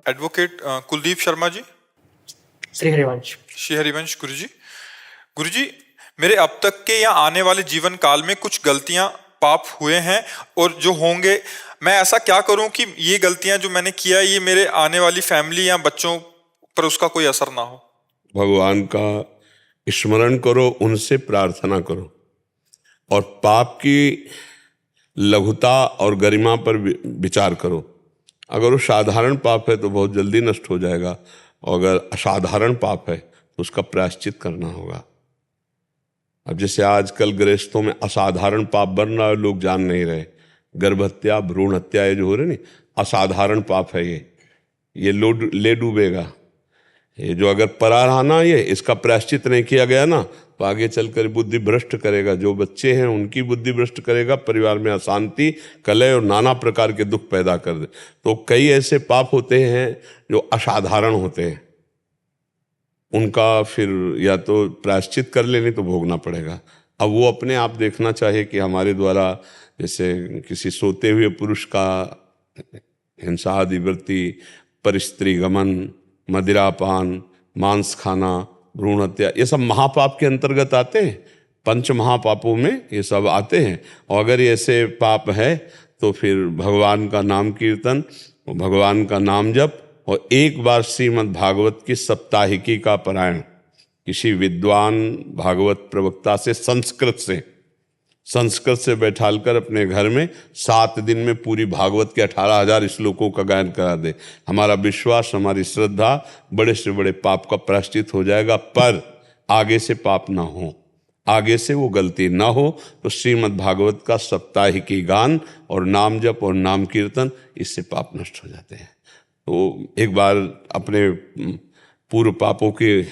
Advocate Kuldeep Sharma ji. Shri Harivansh. Shri Harivansh गुरु जी, मेरे अब तक के या आने वाले जीवन काल में कुछ गलतियां पाप हुए हैं और जो होंगे, मैं ऐसा क्या करूं कि ये गलतियां जो मैंने किया ये मेरे आने वाली फैमिली या बच्चों पर उसका कोई असर ना हो। भगवान का स्मरण करो, उनसे प्रार्थना करो और पाप की लघुता और गरिमा पर विचार करो। अगर वो साधारण पाप है तो बहुत जल्दी नष्ट हो जाएगा, और अगर असाधारण पाप है तो उसका प्रायश्चित करना होगा। अब जैसे आजकल गृहस्थों में असाधारण पाप बन रहा है, लोग जान नहीं रहे। गर्भ हत्या, भ्रूण हत्या, ये जो हो रहे नहीं, असाधारण पाप है ये ले डूबेगा। ये जो अगर परा रहा ना, ये इसका प्रायश्चित नहीं किया गया ना, तो आगे चलकर बुद्धि भ्रष्ट करेगा। जो बच्चे हैं उनकी बुद्धि भ्रष्ट करेगा, परिवार में अशांति, कलह और नाना प्रकार के दुख पैदा कर दे। तो कई ऐसे पाप होते हैं जो असाधारण होते हैं, उनका फिर या तो प्रायश्चित कर लेने तो भोगना पड़ेगा। अब वो अपने आप देखना चाहिए कि हमारे द्वारा जैसे किसी सोते हुए पुरुष का हिंसा आदि वृत्ति, परस्त्री गमन, मदिरापान, मांस खाना, भ्रूण हत्या, ये सब महापाप के अंतर्गत आते हैं। पंच महापापों में ये सब आते हैं। और अगर ये ऐसे पाप है तो फिर भगवान का नाम कीर्तन, भगवान का नाम जप, और एक बार श्रीमद् भागवत की सप्ताहिकी का पारायण किसी विद्वान भागवत प्रवक्ता से संस्कृत से बैठालकर अपने घर में 7 दिन में पूरी भागवत के 18,000 श्लोकों का गायन करा दे। हमारा विश्वास, हमारी श्रद्धा, बड़े से बड़े पाप का प्रायश्चित हो जाएगा। पर आगे से पाप ना हो, आगे से वो गलती ना हो, तो श्रीमद् भागवत का सप्ताहिकी गान और नाम जप और नाम कीर्तन, इससे पाप नष्ट हो जाते हैं। तो एक बार अपने पूर्व पापों के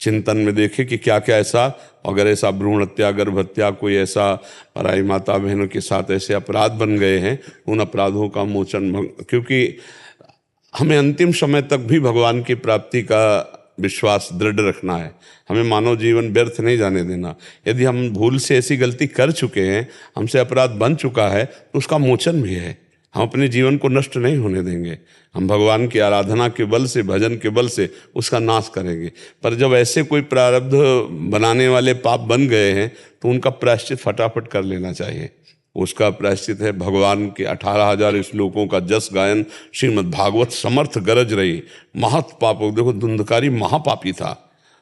चिंतन में देखे कि क्या क्या ऐसा, अगर ऐसा भ्रूण हत्या, गर्भ हत्या, कोई ऐसा पराई माता बहनों के साथ ऐसे अपराध बन गए हैं, उन अपराधों का मोचन, क्योंकि हमें अंतिम समय तक भी भगवान की प्राप्ति का विश्वास दृढ़ रखना है। हमें मानव जीवन व्यर्थ नहीं जाने देना। यदि हम भूल से ऐसी गलती कर चुके हैं, हमसे अपराध बन चुका है, तो उसका मोचन भी है। हम अपने जीवन को नष्ट नहीं होने देंगे। हम भगवान की आराधना के बल से, भजन के बल से उसका नाश करेंगे। पर जब ऐसे कोई प्रारब्ध बनाने वाले पाप बन गए हैं तो उनका प्रायश्चित फटाफट कर लेना चाहिए। उसका प्रायश्चित है भगवान के 18,000 श्लोकों का जस गायन। श्रीमद् भागवत समर्थ गरज रही, महत पापों। देखो, धुंधकारी महापापी था,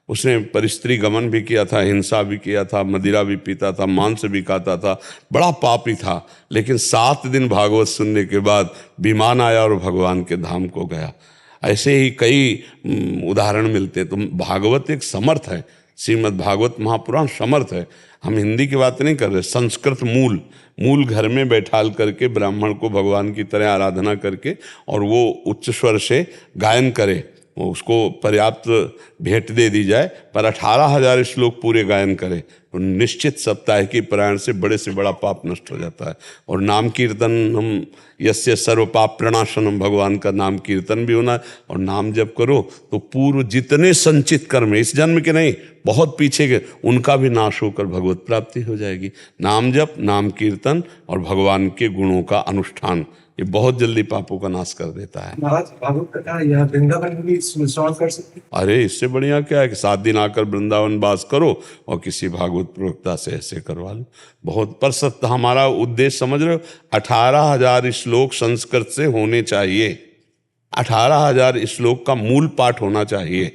उसने परिस्त्री गमन भी किया था, हिंसा भी किया था, मदिरा भी पीता था, मांस भी खाता था, बड़ा पापी था। लेकिन 7 दिन भागवत सुनने के बाद विमान आया और भगवान के धाम को गया। ऐसे ही कई उदाहरण मिलते हैं। तो भागवत एक समर्थ है, श्रीमद् भागवत महापुराण समर्थ है। हम हिंदी की बात नहीं कर रहे, संस्कृत मूल घर में बैठाल करके ब्राह्मण को भगवान की तरह आराधना करके और वो उच्च स्वर से गायन करे, उसको पर्याप्त भेंट दे दी जाए, पर 18,000 श्लोक पूरे गायन करे, तो निश्चित सप्ताह की पारायण से बड़ा पाप नष्ट हो जाता है। और नाम कीर्तन, हम यस्य सर्व पाप प्रणाशनम, भगवान का नाम कीर्तन भी होना है। और नाम जप करो तो पूर्व जितने संचित कर्म, इस जन्म के नहीं, बहुत पीछे के, उनका भी नाश होकर भगवत प्राप्ति हो जाएगी। नाम जप, नाम कीर्तन और भगवान के गुणों का अनुष्ठान, ये बहुत जल्दी पापों का नाश कर देता है। महाराज, भागवत कथा यह वृंदावन में भी श्रवण कर सकते? अरे, इससे बढ़िया क्या है कि 7 दिन आकर वृंदावन वास करो और किसी भागवत प्रवक्ता से ऐसे करवा लो। बहुत पर सत्य हमारा उद्देश्य समझ रहे हो, 18,000 श्लोक संस्कृत से होने चाहिए। 18,000 श्लोक का मूल पाठ होना चाहिए,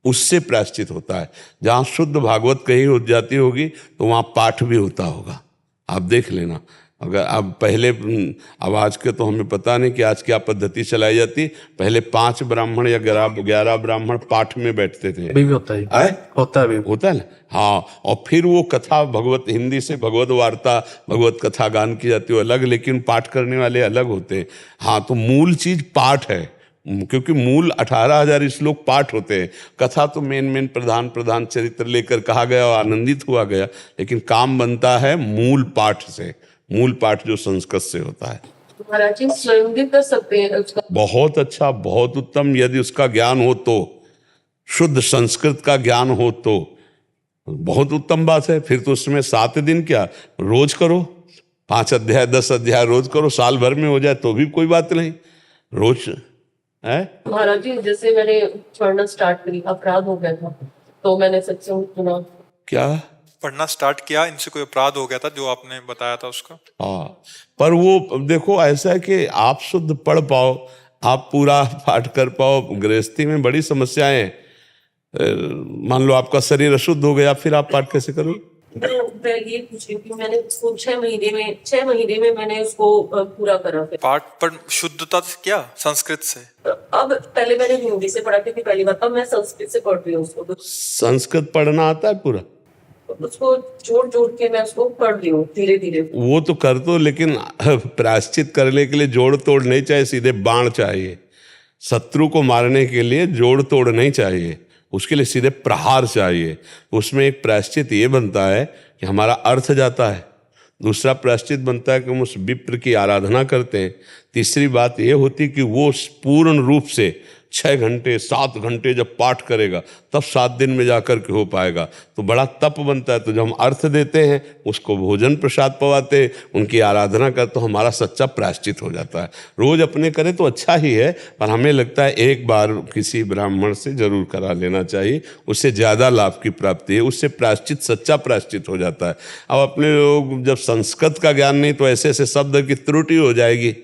उससे प्रायश्चित होता है। जहाँ शुद्ध भागवत कहीं हो जाती होगी तो वहाँ पाठ भी होता होगा, आप देख लेना। अगर अब पहले, अब आज के तो हमें पता नहीं कि आज क्या पद्धति चलाई जाती। पहले 5 ब्राह्मण या 11 ब्राह्मण पाठ में बैठते थे। अभी भी होता है, होता है ना? हाँ। और फिर वो कथा, भगवत हिंदी से भगवत वार्ता, भगवत कथा गान की जाती है अलग, लेकिन पाठ करने वाले अलग होते हैं। हाँ, तो मूल चीज पाठ है, क्योंकि मूल 18,000 श्लोक पाठ होते हैं। कथा तो मेन प्रधान चरित्र लेकर कहा गया और आनंदित हुआ गया, लेकिन काम बनता है मूल पाठ से। मूल पाठ जो संस्कृत से होता है। महाराज जी, स्वयं भी कर सकते हैं उसका? बहुत अच्छा, बहुत उत्तम, यदि उसका ज्ञान हो तो, शुद्ध संस्कृत का ज्ञान हो तो बहुत उत्तम बात है। फिर तो उसमें 7 दिन क्या, रोज करो, 5 अध्याय 10 अध्याय रोज करो, साल भर में हो जाए तो भी कोई बात नहीं। रोज है। महाराज जी, जैसे मैंने पढ़ना स्टार्ट करी, अपराध हो गया था, तो मैंने सत्संग सुना। क्या? पढ़ना स्टार्ट किया, इनसे कोई अपराध हो गया था जो आपने बताया था उसका। हाँ, पर वो देखो ऐसा है कि आप शुद्ध पढ़ पाओ, आप पूरा पाठ कर पाओ। गृहस्थी में बड़ी समस्याएं हैं। मान लो आपका शरीर अशुद्ध हो गया, फिर आप पाठ कैसे करोगे? तो मैं ये पूछ रही हूँ कि मैंने उसको 6 महीने में मैंने उसको पूरा करा। फिर पाठ पर शुद्धता से क्या, संस्कृत से? अब पहले मैंने हिंदी से पढ़ा क्योंकि पहली बार, अब मैं संस्कृत से पढ़ रही हूँ उसको। संस्कृत पढ़ना आता है पूरा? उसको जोड़ जोड़ के मैं उसको पढ़ रही हूँ धीरे धीरे। वो तो कर दो, लेकिन प्रायश्चित करने के लिए जोड़ तोड़ नहीं चाहिए, सीधे बाण चाहिए। शत्रु को मारने के लिए जोड़ तोड़ नहीं चाहिए, उसके लिए सीधे प्रहार चाहिए। उसमें एक प्रायश्चित ये बनता है कि हमारा अर्थ जाता है। दूसरा प्रायश्चित बनता है कि हम उस विप्र की आराधना करते हैं। तीसरी बात ये होती कि वो पूर्ण रूप से 6 घंटे 7 घंटे जब पाठ करेगा तब 7 दिन में जाकर के हो पाएगा, तो बड़ा तप बनता है। तो जब हम अर्थ देते हैं, उसको भोजन प्रसाद पवाते हैं, उनकी आराधना कर, तो हमारा सच्चा प्रायश्चित हो जाता है। रोज अपने करें तो अच्छा ही है, पर हमें लगता है एक बार किसी ब्राह्मण से जरूर करा लेना चाहिए, उससे ज़्यादा लाभ की प्राप्ति है, उससे प्रायश्चित सच्चा प्रायश्चित हो जाता है। अब अपने लोग जब संस्कृत का ज्ञान नहीं, तो ऐसे ऐसे शब्द की त्रुटि हो जाएगी,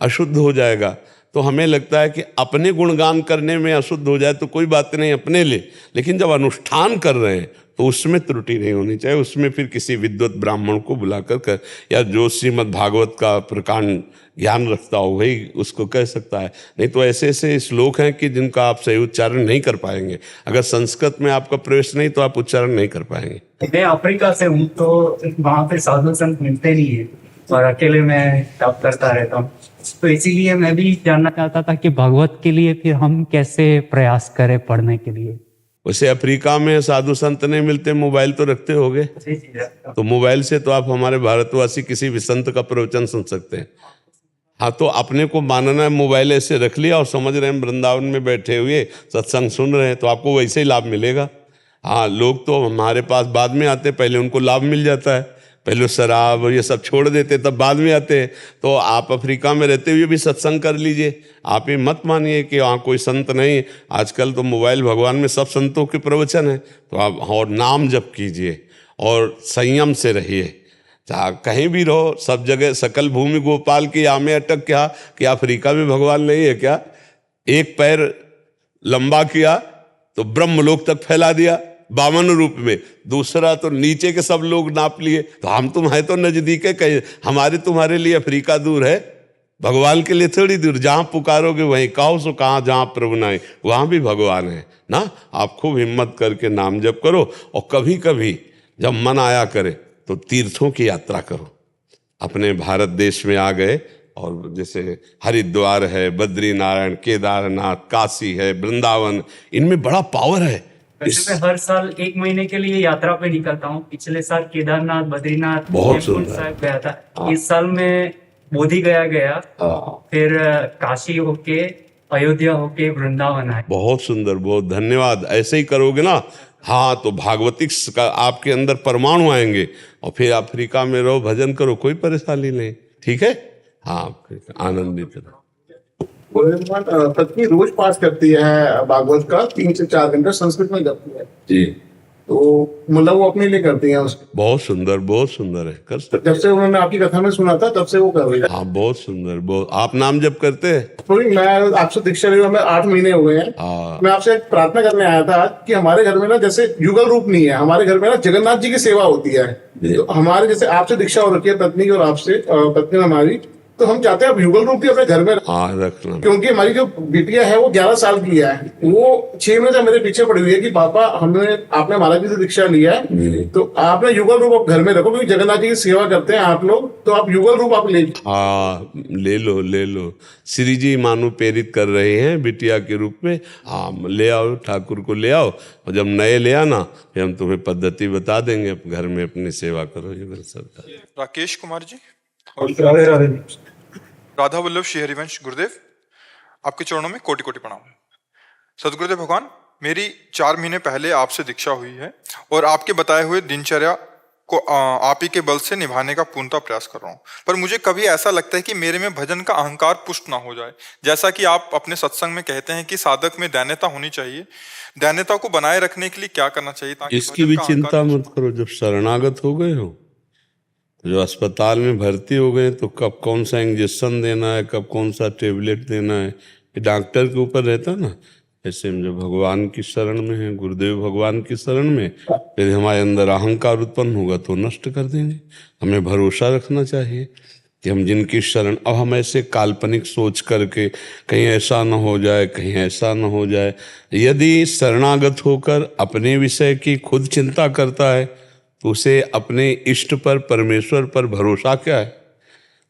अशुद्ध हो जाएगा। तो हमें लगता है कि अपने गुणगान करने में अशुद्ध हो जाए तो कोई बात नहीं अपने लिए, लेकिन जब अनुष्ठान कर रहे हैं तो उसमें त्रुटि नहीं होनी चाहिए। उसमें फिर किसी विद्वत ब्राह्मण को बुलाकर कर, या जो श्रीमद् भागवत का प्रकांड ज्ञान रखता हो वही उसको कह सकता है। नहीं तो ऐसे ऐसे श्लोक हैं कि जिनका आप सही उच्चारण नहीं कर पाएंगे। अगर संस्कृत में आपका प्रवेश नहीं तो आप उच्चारण नहीं कर पाएंगे। मैं अफ्रीका से हूँ, तो वहाँ पे साधु संत मिलते नहीं है और अकेले मैं तप करता रहता हूँ। तो इसीलिए मैं भी जानना चाहता था कि भगवत के लिए फिर हम कैसे प्रयास करें पढ़ने के लिए। वैसे अफ्रीका में साधु संत नहीं मिलते, मोबाइल तो रखते होगे, तो मोबाइल से तो आप हमारे भारतवासी किसी भी संत का प्रवचन सुन सकते हैं। हाँ, तो अपने को मानना है, मोबाइल ऐसे रख लिया और समझ रहे हैं वृंदावन में बैठे हुए सत्संग सुन रहे हैं, तो आपको वैसे ही लाभ मिलेगा। हाँ, लोग तो हमारे पास बाद में आते, पहले उनको लाभ मिल जाता है। पहले शराब ये सब छोड़ देते, तब बाद में आते हैं। तो आप अफ्रीका में रहते हुए भी सत्संग कर लीजिए। आप ये मत मानिए कि वहाँ कोई संत नहीं। आजकल तो मोबाइल भगवान में सब संतों के प्रवचन है, तो आप और नाम जप कीजिए और संयम से रहिए। चाहे कहीं भी रहो, सब जगह सकल भूमि गोपाल की आमे अटक, क्या कि अफ्रीका में भगवान नहीं है क्या? एक पैर लंबा किया तो ब्रह्मलोक तक फैला दिया 52 रूप में, दूसरा तो नीचे के सब लोग नाप लिए। तो हम तुम है तो नजदीक है, कहीं हमारे तुम्हारे लिए अफ्रीका दूर है, भगवान के लिए थोड़ी दूर। जहाँ पुकारोगे वहीं कहो, सो कहाँ जहाँ प्रभु नाई वहाँ भी भगवान है ना। आप खूब हिम्मत करके नाम जप करो, और कभी कभी जब मन आया करे तो तीर्थों की यात्रा करो। अपने भारत देश में आ गए, और जैसे हरिद्वार है, बद्रीनारायण, केदारनाथ, काशी है, वृंदावन, इनमें बड़ा पावर है। वैसे मैं हर साल 1 महीने के लिए यात्रा पे निकलता हूँ। पिछले साल केदारनाथ, बद्रीनाथ, बहुत हेमकुंड सुंदर। साहिब गया था। इस साल मैं बोधि गया, फिर काशी होके, अयोध्या होके, वृंदावन आए। बहुत सुंदर, बहुत धन्यवाद। ऐसे ही करोगे ना, हाँ, तो भागवतिक का आपके अंदर परमाणु आएंगे, और फिर अफ्रीका में रहो, भजन करो, कोई परेशानी नहीं। ठीक है? हाँ, आनंदित रहो। पत्नी रोज पाठ करती है भागवत का 3 से 4 घंटे, संस्कृत में करती है जी, तो मतलब वो अपने लिए करती हैं उसको। बहुत सुंदर है, कर सकते। जब से उन्होंने आपकी कथा में सुना था तब से वो कर रही है। हाँ, बहुत सुंदर, बहुत। आप नाम जप करते हैं? थोड़ी, मैं आपसे दीक्षा लिया, मैं 8 महीने हो गए हैं। हाँ। मैं आपसे एक प्रार्थना करने आया था कि हमारे घर में ना, जैसे युगल रूप नहीं है हमारे घर में ना, जगन्नाथ जी की सेवा होती है। तो हमारे जैसे आपसे दीक्षा हो रखी है पत्नी की, और आपसे पत्नी हमारी, तो हम चाहते हैं अब युगल रूप भी अपने घर में, हाँ, रखना। क्योंकि हमारी जो बिटिया है वो 11 साल की है। वो 6 महीने से मेरे पीछे पड़ी हुई है कि पापा आपने महाराज जी से दीक्षा लिया है, तो आपने युगल रूप आप घर में रखो, क्योंकि जगन्नाथ जी की सेवा करते हैं आप लोग, तो आप युगल रूप आप ले। हाँ, ले लो। श्री जी मानो प्रेरित कर रहे हैं बिटिया के रूप में। हाँ, ले आओ, ठाकुर को ले आओ, और जब नए ले आना फिर हम तुम्हें पद्धति बता देंगे, घर में अपनी सेवा करो। युगल सरकार। राकेश कुमार जी, राधे राधे। राधा वल्लभ श्री हरिवंश गुरुदेव, आपके चरणों में कोटि कोटि प्रणाम। सदगुरुदेव भगवान, मेरी 4 महीने पहले आपसे दीक्षा हुई है, और आपके बताए हुए दिनचर्या को आप ही के बल से निभाने का पूर्णतः प्रयास कर रहा हूँ। पर मुझे कभी ऐसा लगता है कि मेरे में भजन का अहंकार पुष्ट ना हो जाए। जैसा कि आप अपने सत्संग में कहते हैं कि साधक में दैन्यता होनी चाहिए, दैन्यता को बनाए रखने के लिए क्या करना चाहिए ताकि इसकी भजन भी का चिंता अहंकार मत करो। जब शरणागत हो गए हो, जो अस्पताल में भर्ती हो गए, तो कब कौन सा इंजेक्शन देना है, कब कौन सा टेबलेट देना है, ये डॉक्टर के ऊपर रहता ना। ऐसे हम जब भगवान की शरण में हैं, गुरुदेव भगवान की शरण में, यदि हमारे अंदर अहंकार उत्पन्न होगा तो नष्ट कर देंगे। हमें भरोसा रखना चाहिए कि हम जिनकी शरण, अब हम ऐसे काल्पनिक सोच करके कहीं ऐसा न हो जाए, कहीं ऐसा न हो जाए। यदि शरणागत होकर अपने विषय की खुद चिंता करता है तो उसे अपने इष्ट पर, परमेश्वर पर भरोसा क्या है?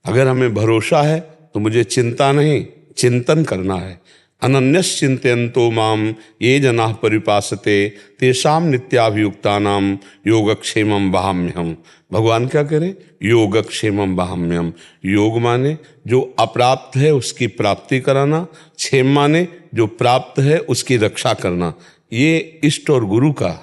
अगर हमें भरोसा है तो मुझे चिंता नहीं, चिंतन करना है। अनन्यस चिंतयन्तो माम ये जनाः परिपासते तेषाम नित्याभियुक्तानाम योगक्षेमम वहाम्यहम्। भगवान क्या करें? योगक्षेमम वहाम्यहम्। योग माने जो अप्राप्त है उसकी प्राप्ति कराना, क्षेम माने जो प्राप्त है उसकी रक्षा करना। ये इष्ट और गुरु का,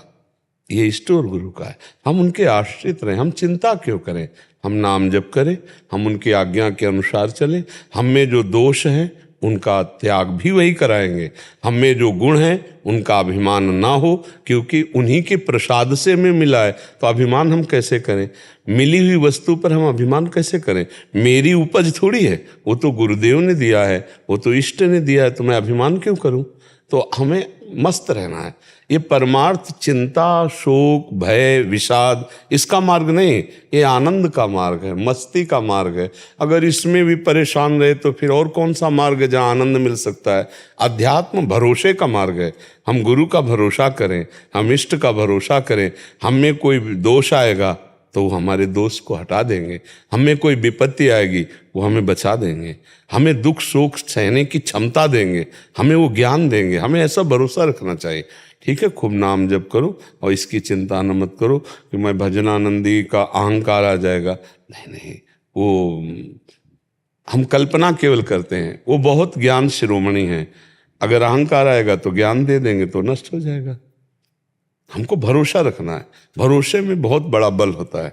ये इष्ट और गुरु का है। हम उनके आश्रित रहें, हम चिंता क्यों करें? हम नाम जप करें, हम उनकी आज्ञा के अनुसार चलें। हम में जो दोष हैं उनका त्याग भी वही कराएंगे। हम में जो गुण हैं उनका अभिमान ना हो, क्योंकि उन्हीं के प्रसाद से हमें मिला है। तो अभिमान हम कैसे करें? मिली हुई वस्तु पर हम अभिमान कैसे करें? मेरी उपज थोड़ी है, वो तो गुरुदेव ने दिया है, वो तो इष्ट ने दिया है, तो मैं अभिमान क्यों करूं? तो हमें मस्त रहना है। ये परमार्थ चिंता, शोक, भय, विषाद इसका मार्ग नहीं, ये आनंद का मार्ग है, मस्ती का मार्ग है। अगर इसमें भी परेशान रहे तो फिर और कौन सा मार्ग है जहाँ आनंद मिल सकता है? अध्यात्म भरोसे का मार्ग है। हम गुरु का भरोसा करें, हम इष्ट का भरोसा करें। हम में कोई दोष आएगा तो वो हमारे दोष को हटा देंगे। हमें कोई विपत्ति आएगी वो हमें बचा देंगे। हमें दुख शोक सहने की क्षमता देंगे, हमें वो ज्ञान देंगे। हमें ऐसा भरोसा रखना चाहिए। ठीक है, खूब नाम जप करो और इसकी चिंता न मत करो कि मैं भजनानंदी का अहंकार आ जाएगा। नहीं नहीं, वो हम कल्पना केवल करते हैं। वो बहुत ज्ञान शिरोमणि है। अगर अहंकार आएगा तो ज्ञान दे देंगे तो नष्ट हो जाएगा। हमको भरोसा रखना है। भरोसे में बहुत बड़ा बल होता है।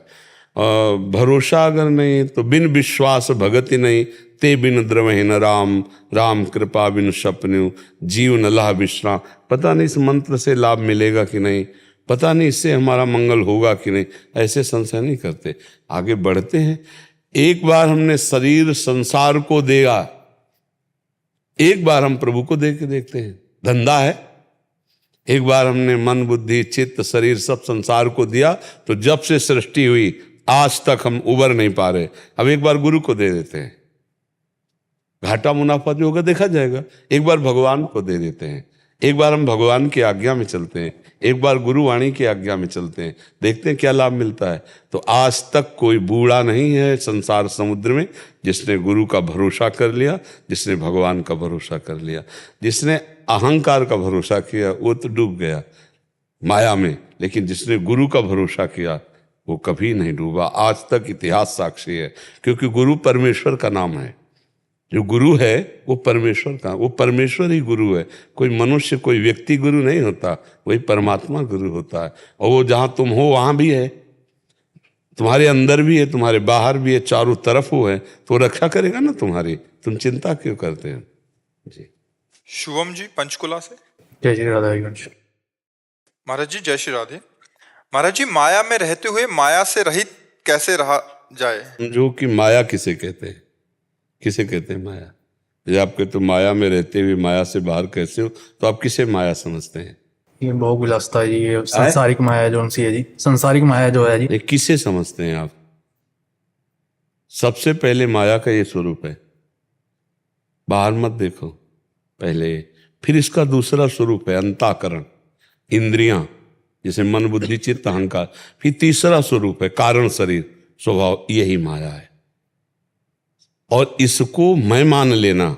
भरोसा अगर नहीं तो बिन विश्वास भगति नहीं, ते बिन द्रवहि न राम, राम कृपा बिन सपन्यु, जीव न लह विश्राम। पता नहीं इस मंत्र से लाभ मिलेगा कि नहीं, पता नहीं इससे हमारा मंगल होगा कि नहीं, ऐसे संशय नहीं करते, आगे बढ़ते हैं। एक बार हमने शरीर संसार को दिया, एक बार हम प्रभु को दे के देखते हैं। धंधा है। एक बार हमने मन, बुद्धि, चित्त, शरीर सब संसार को दिया तो जब से सृष्टि हुई आज तक हम उबर नहीं पा रहे। अब एक बार गुरु को दे देते हैं, घाटा मुनाफा जो होगा देखा जाएगा। एक बार भगवान को दे देते हैं, एक बार हम भगवान की आज्ञा में चलते हैं, एक बार गुरुवाणी की आज्ञा में चलते हैं, देखते हैं क्या लाभ मिलता है। तो आज तक कोई बूढ़ा नहीं है संसार समुद्र में जिसने गुरु का भरोसा कर लिया, जिसने भगवान का भरोसा कर लिया। जिसने अहंकार का भरोसा किया वो तो डूब गया माया में, लेकिन जिसने गुरु का भरोसा किया वो कभी नहीं डूबा। आज तक इतिहास साक्षी है, क्योंकि गुरु परमेश्वर का नाम है। जो गुरु है वो परमेश्वर का, वो परमेश्वर ही गुरु है। कोई मनुष्य, कोई व्यक्ति गुरु नहीं होता, वही परमात्मा गुरु होता है। और वो जहां तुम हो वहां भी है, तुम्हारे अंदर भी है, तुम्हारे बाहर भी है, चारों तरफ वो है, तो रक्षा करेगा ना तुम्हारी। तुम चिंता क्यों करते हो? जी। शुभम जी पंचकुला से। जय श्री राधा हरिवंश। महाराज जी जय श्री राधे। महाराज जी, माया में रहते हुए माया से रहित कैसे रहा जाए? जो कि माया किसे कहते हैं? किसे कहते हैं माया? जब आप कहते तो माया में रहते हुए माया से बाहर कैसे हो, तो आप किसे माया समझते हैं? ये भोग विलासता जी, ये संसारिक माया जो उनसी है जी, संसारिक माया जो है जी। ये किसे समझते हैं आप? सबसे पहले माया का ये स्वरूप है, बाहर मत देखो पहले। फिर इसका दूसरा स्वरूप है अंताकरण, इंद्रियां, जैसे मन, बुद्धि, चित्त, अहंकार। फिर तीसरा स्वरूप है कारण शरीर, स्वभाव। यही माया है। और इसको मैं मान लेना,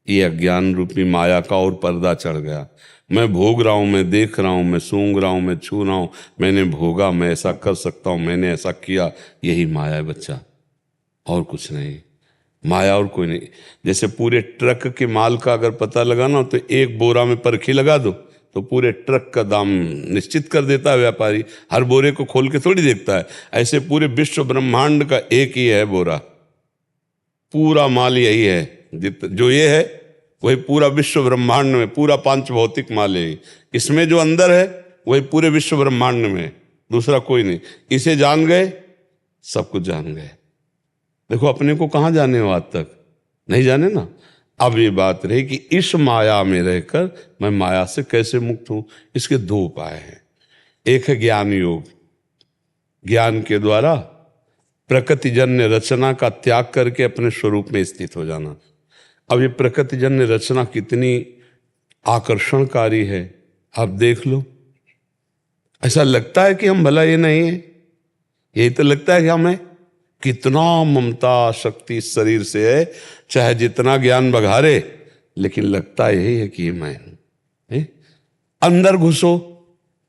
ये अज्ञान रूपी माया का और पर्दा चढ़ गया। मैं भोग रहा हूं, मैं देख रहा हूं, मैं सूंघ रहा हूं, मैं छू रहा हूं, मैंने भोगा, मैं ऐसा कर सकता हूं, मैंने ऐसा किया। यही माया है बच्चा, और कुछ नहीं। माया और कोई नहीं। जैसे पूरे ट्रक के माल का अगर पता लगाना हो तो एक बोरा में परखी लगा दो तो पूरे ट्रक का दाम निश्चित कर देता है व्यापारी। हर बोरे को खोल के थोड़ी देखता है। ऐसे पूरे विश्व ब्रह्मांड का एक ही है बोरा, पूरा माल यही है। जो ये है वही पूरा विश्व ब्रह्मांड में, पूरा पांच भौतिक माल है। इसमें जो अंदर है वही पूरे विश्व ब्रह्मांड में, दूसरा कोई नहीं। इसे जान गए सब कुछ जान गए। देखो अपने को कहाँ जाने हो, आज तक नहीं जाने ना। अब ये बात रही कि इस माया में रहकर मैं माया से कैसे मुक्त हूं। इसके दो उपाय हैं। एक है ज्ञान योग, ज्ञान के द्वारा प्रकृतिजन्य रचना का त्याग करके अपने स्वरूप में स्थित हो जाना। अब ये प्रकृतिजन्य रचना कितनी आकर्षणकारी है, आप देख लो। ऐसा लगता है कि हम भला ये नहीं है, यही तो लगता है कि हमें कितना ममता शक्ति इस शरीर से है, चाहे जितना ज्ञान बघारे, लेकिन लगता यही है कि ये मैं हूं। अंदर घुसो,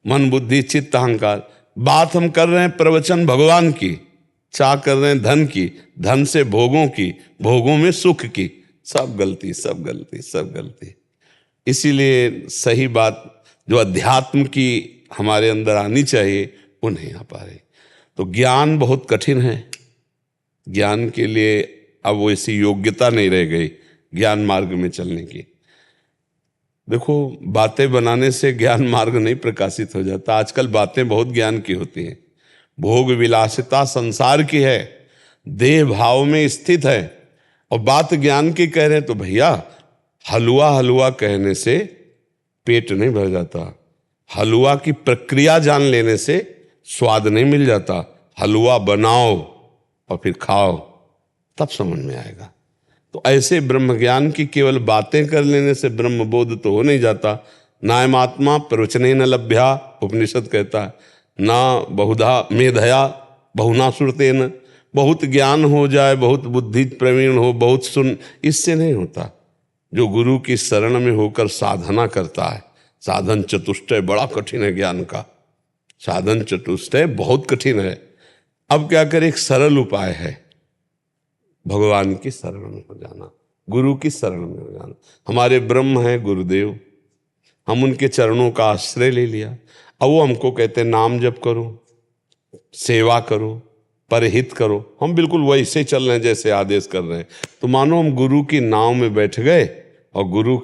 मन बुद्धि चित्त अहंकार। बात हम कर रहे हैं प्रवचन भगवान की, चाह कर रहे हैं धन की, धन से भोगों की, भोगों में सुख की। सब गलती, सब गलती, सब गलती। इसीलिए सही बात जो अध्यात्म की हमारे अंदर आनी चाहिए वो नहीं आ पा रही। तो ज्ञान बहुत कठिन है। ज्ञान के लिए अब वो ऐसी योग्यता नहीं रह गई ज्ञान मार्ग में चलने की। देखो बातें बनाने से ज्ञान मार्ग नहीं प्रकाशित हो जाता। आजकल बातें बहुत ज्ञान की होती हैं। भोग विलासिता संसार की है, देह भाव में स्थित है, और बात ज्ञान की कह रहे हैं तो भैया हलवा हलवा कहने से पेट नहीं भर जाता। हलवा की प्रक्रिया जान लेने से स्वाद नहीं मिल जाता। हलवा बनाओ और फिर खाओ, तब समझ में आएगा। तो ऐसे ब्रह्म ज्ञान की केवल बातें कर लेने से ब्रह्म बोध तो हो नहीं जाता। नायम आत्मा प्रवचने न लभ्या, उपनिषद कहता है। ना बहुधा मेधया बहुना श्रुतेन, बहुत ज्ञान हो जाए, बहुत बुद्धि प्रवीण हो, बहुत सुन, इससे नहीं होता। जो गुरु की शरण में होकर साधना करता है, साधन चतुष्टय बड़ा कठिन है ज्ञान का, साधन चतुष्टय बहुत कठिन है। अब क्या करें, एक सरल उपाय है, भगवान की शरण में हो जाना, गुरु की शरण में हो जाना। हमारे ब्रह्म हैं गुरुदेव, हम उनके चरणों का आश्रय ले लिया। अब वो हमको कहते हैं नाम जप करो, सेवा करो, परहित करो। हम बिल्कुल वैसे चल रहे हैं जैसे आदेश कर रहे हैं। तो मानो हम गुरु की नाव में बैठ गए और गुरु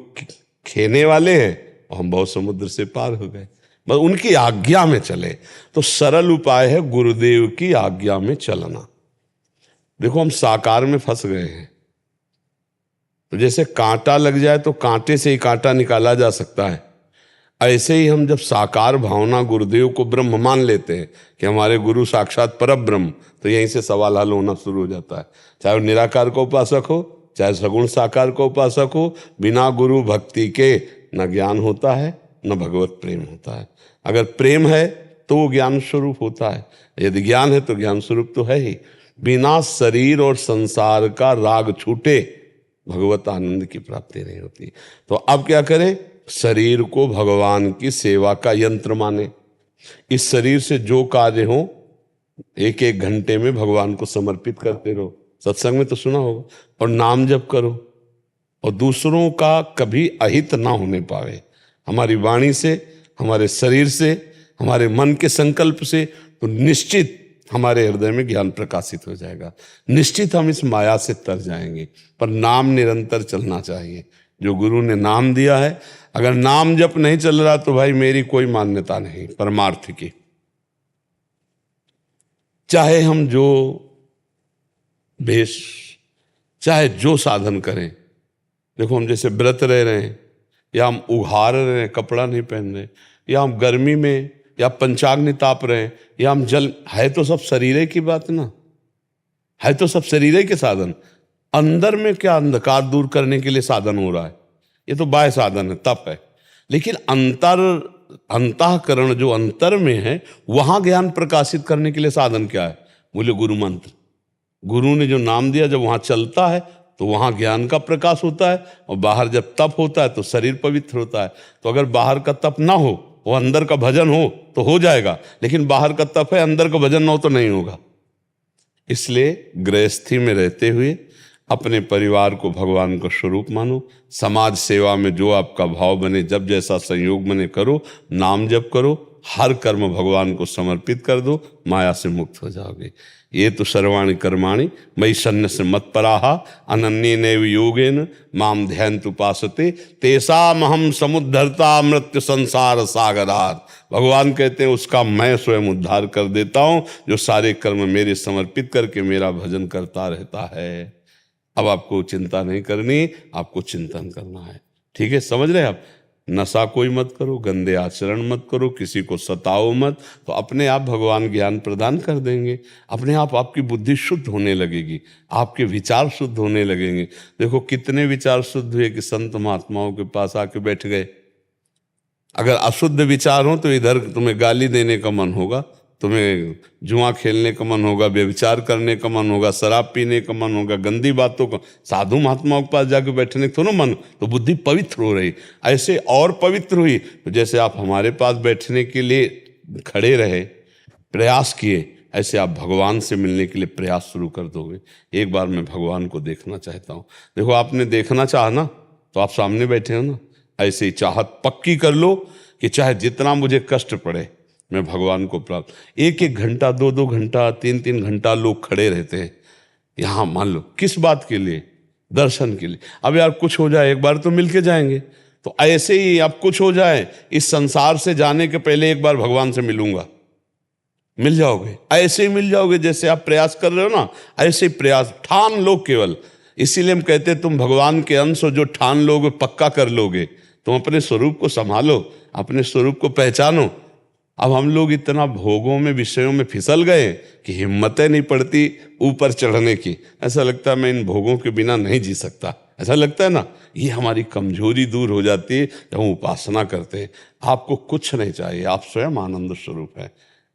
खेने वाले हैं और हम बहुत समुद्र से पार हो गए, बस उनकी आज्ञा में चले। तो सरल उपाय है गुरुदेव की आज्ञा में चलना। देखो हम साकार में फंस गए हैं, तो जैसे कांटा लग जाए तो कांटे से ही कांटा निकाला जा सकता है, ऐसे ही हम जब साकार भावना गुरुदेव को ब्रह्म मान लेते हैं कि हमारे गुरु साक्षात परब्रह्म, तो यहीं से सवाल हल होना शुरू हो जाता है। चाहे वो निराकार का उपासक हो, चाहे सगुण साकार का उपासक हो, बिना गुरु भक्ति के न ज्ञान होता है न भगवत प्रेम होता है। अगर प्रेम है तो वो ज्ञान स्वरूप होता है, यदि ज्ञान है तो ज्ञान स्वरूप तो है ही। बिना शरीर और संसार का राग छूटे भगवत आनंद की प्राप्ति नहीं होती। तो अब क्या करें, शरीर को भगवान की सेवा का यंत्र माने। इस शरीर से जो कार्य हो एक एक घंटे में भगवान को समर्पित करते रहो। सत्संग में तो सुना होगा। और नाम जप करो, और दूसरों का कभी अहित ना होने पावे। हमारी वाणी से, हमारे शरीर से, हमारे मन के संकल्प से, तो निश्चित हमारे हृदय में ज्ञान प्रकाशित हो जाएगा। निश्चित हम इस माया से तर जाएंगे। पर नाम निरंतर चलना चाहिए। जो गुरु ने नाम दिया है, अगर नाम जप नहीं चल रहा तो भाई मेरी कोई मान्यता नहीं परमार्थ की। चाहे हम जो भेष, चाहे जो साधन करें। देखो हम जैसे व्रत रह रहे हैं, या हम उघार रहे हैं, कपड़ा नहीं पहन रहे, या हम गर्मी में या पंचाग्नि ताप रहे हैं, या हम जल, है तो सब शरीर की बात ना, है तो सब शरीर के साधन। अंदर में क्या अंधकार दूर करने के लिए साधन हो रहा है, ये तो बाह्य साधन है, तप है। लेकिन अंतःकरण जो अंतर में है, वहां ज्ञान प्रकाशित करने के लिए साधन क्या है? बोले गुरु मंत्र। गुरु ने जो नाम दिया, जब वहां चलता है तो वहां ज्ञान का प्रकाश होता है, और बाहर जब तप होता है तो शरीर पवित्र होता है। तो अगर बाहर का तप ना हो, वो अंदर का भजन हो तो हो जाएगा, लेकिन बाहर का तप है, अंदर का भजन ना हो तो नहीं होगा। इसलिए गृहस्थी में रहते हुए अपने परिवार को भगवान का स्वरूप मानो, समाज सेवा में जो आपका भाव बने, जब जैसा संयोग बने करो, नाम जप करो, हर कर्म भगवान को समर्पित कर दो, माया से मुक्त हो जाओगे। ये तो सर्वाणि कर्माणि मयि सन्न्यस्य मत्पराः अनन्येनैव योगेन माम ध्यायन्तु उपासते तेषामहं समुद्धर्ता मृत्यु संसार सागरात्। भगवान कहते हैं उसका मैं स्वयं उद्धार कर देता हूँ जो सारे कर्म मेरे समर्पित करके मेरा भजन करता रहता है। अब आपको चिंता नहीं करनी, आपको चिंतन करना है। ठीक है, समझ रहे आप? नशा कोई मत करो, गंदे आचरण मत करो, किसी को सताओ मत, तो अपने आप भगवान ज्ञान प्रदान कर देंगे। अपने आप आपकी बुद्धि शुद्ध होने लगेगी, आपके विचार शुद्ध होने लगेंगे। देखो कितने विचार शुद्ध हुए कि संत महात्माओं के पास आके बैठ गए। अगर अशुद्ध विचार हो तो इधर तुम्हें गाली देने का मन होगा, तुम्हें जुआ खेलने का मन होगा, व्यभिचार करने का मन होगा, शराब पीने का मन होगा, गंदी बातों का। साधु महात्माओं के पास जाके बैठने का थोड़ा मन, तो बुद्धि पवित्र हो रही। ऐसे और पवित्र हुई तो जैसे आप हमारे पास बैठने के लिए खड़े रहे, प्रयास किए, ऐसे आप भगवान से मिलने के लिए प्रयास शुरू कर दोगे। एक बार मैं भगवान को देखना चाहता हूँ। देखो आपने देखना चाहा ना, तो आप सामने बैठे हो ना, ऐसे ही चाहत पक्की कर लो कि चाहे जितना मुझे कष्ट पड़े मैं भगवान को प्राप्त। 1-1 घंटा, 2-2 घंटा, 3-3 घंटा लोग खड़े रहते हैं यहाँ, मान लो किस बात के लिए? दर्शन के लिए। अब यार कुछ हो जाए, एक बार तो मिल के जाएंगे। तो ऐसे ही अब कुछ हो जाए, इस संसार से जाने के पहले एक बार भगवान से मिलूंगा, मिल जाओगे। ऐसे ही मिल जाओगे जैसे आप प्रयास कर रहे हो ना, ऐसे प्रयास ठान लो केवल। इसीलिए हम कहते हैं तुम भगवान के अंश हो, जो ठान लोगे पक्का कर लोगे। तुम अपने स्वरूप को संभालो, अपने स्वरूप को पहचानो। अब हम लोग इतना भोगों में, विषयों में फिसल गए कि हिम्मतें नहीं पड़ती ऊपर चढ़ने की। ऐसा लगता है मैं इन भोगों के बिना नहीं जी सकता, ऐसा लगता है ना। ये हमारी कमजोरी दूर हो जाती है जब हम उपासना करते हैं। आपको कुछ नहीं चाहिए, आप स्वयं आनंद स्वरूप है।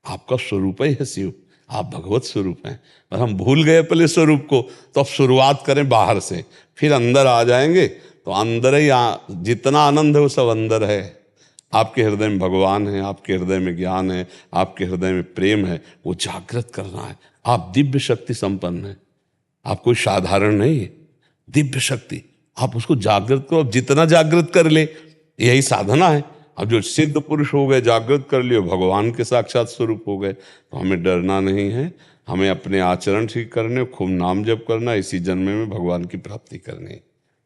आपका स्वरूप ही है शिव, आप भगवत स्वरूप हैं। और हम भूल गए अपने स्वरूप को, तो अब शुरुआत करें बाहर से, फिर अंदर आ जाएंगे। तो अंदर ही जितना आनंद है वो सब अंदर है। आपके हृदय में भगवान है, आपके हृदय में ज्ञान है, आपके हृदय में प्रेम है, वो जागृत करना है। आप दिव्य शक्ति संपन्न है, आप कोई साधारण नहीं है, दिव्य शक्ति। आप उसको जागृत करो, जितना जागृत कर ले, यही साधना है। अब जो सिद्ध पुरुष हो गए, जागृत कर लियो, भगवान के साक्षात स्वरूप हो गए। तो हमें डरना नहीं है, हमें अपने आचरण ठीक करने, खूब नाम जप करना, इसी जन्म में भगवान की प्राप्ति करनी है।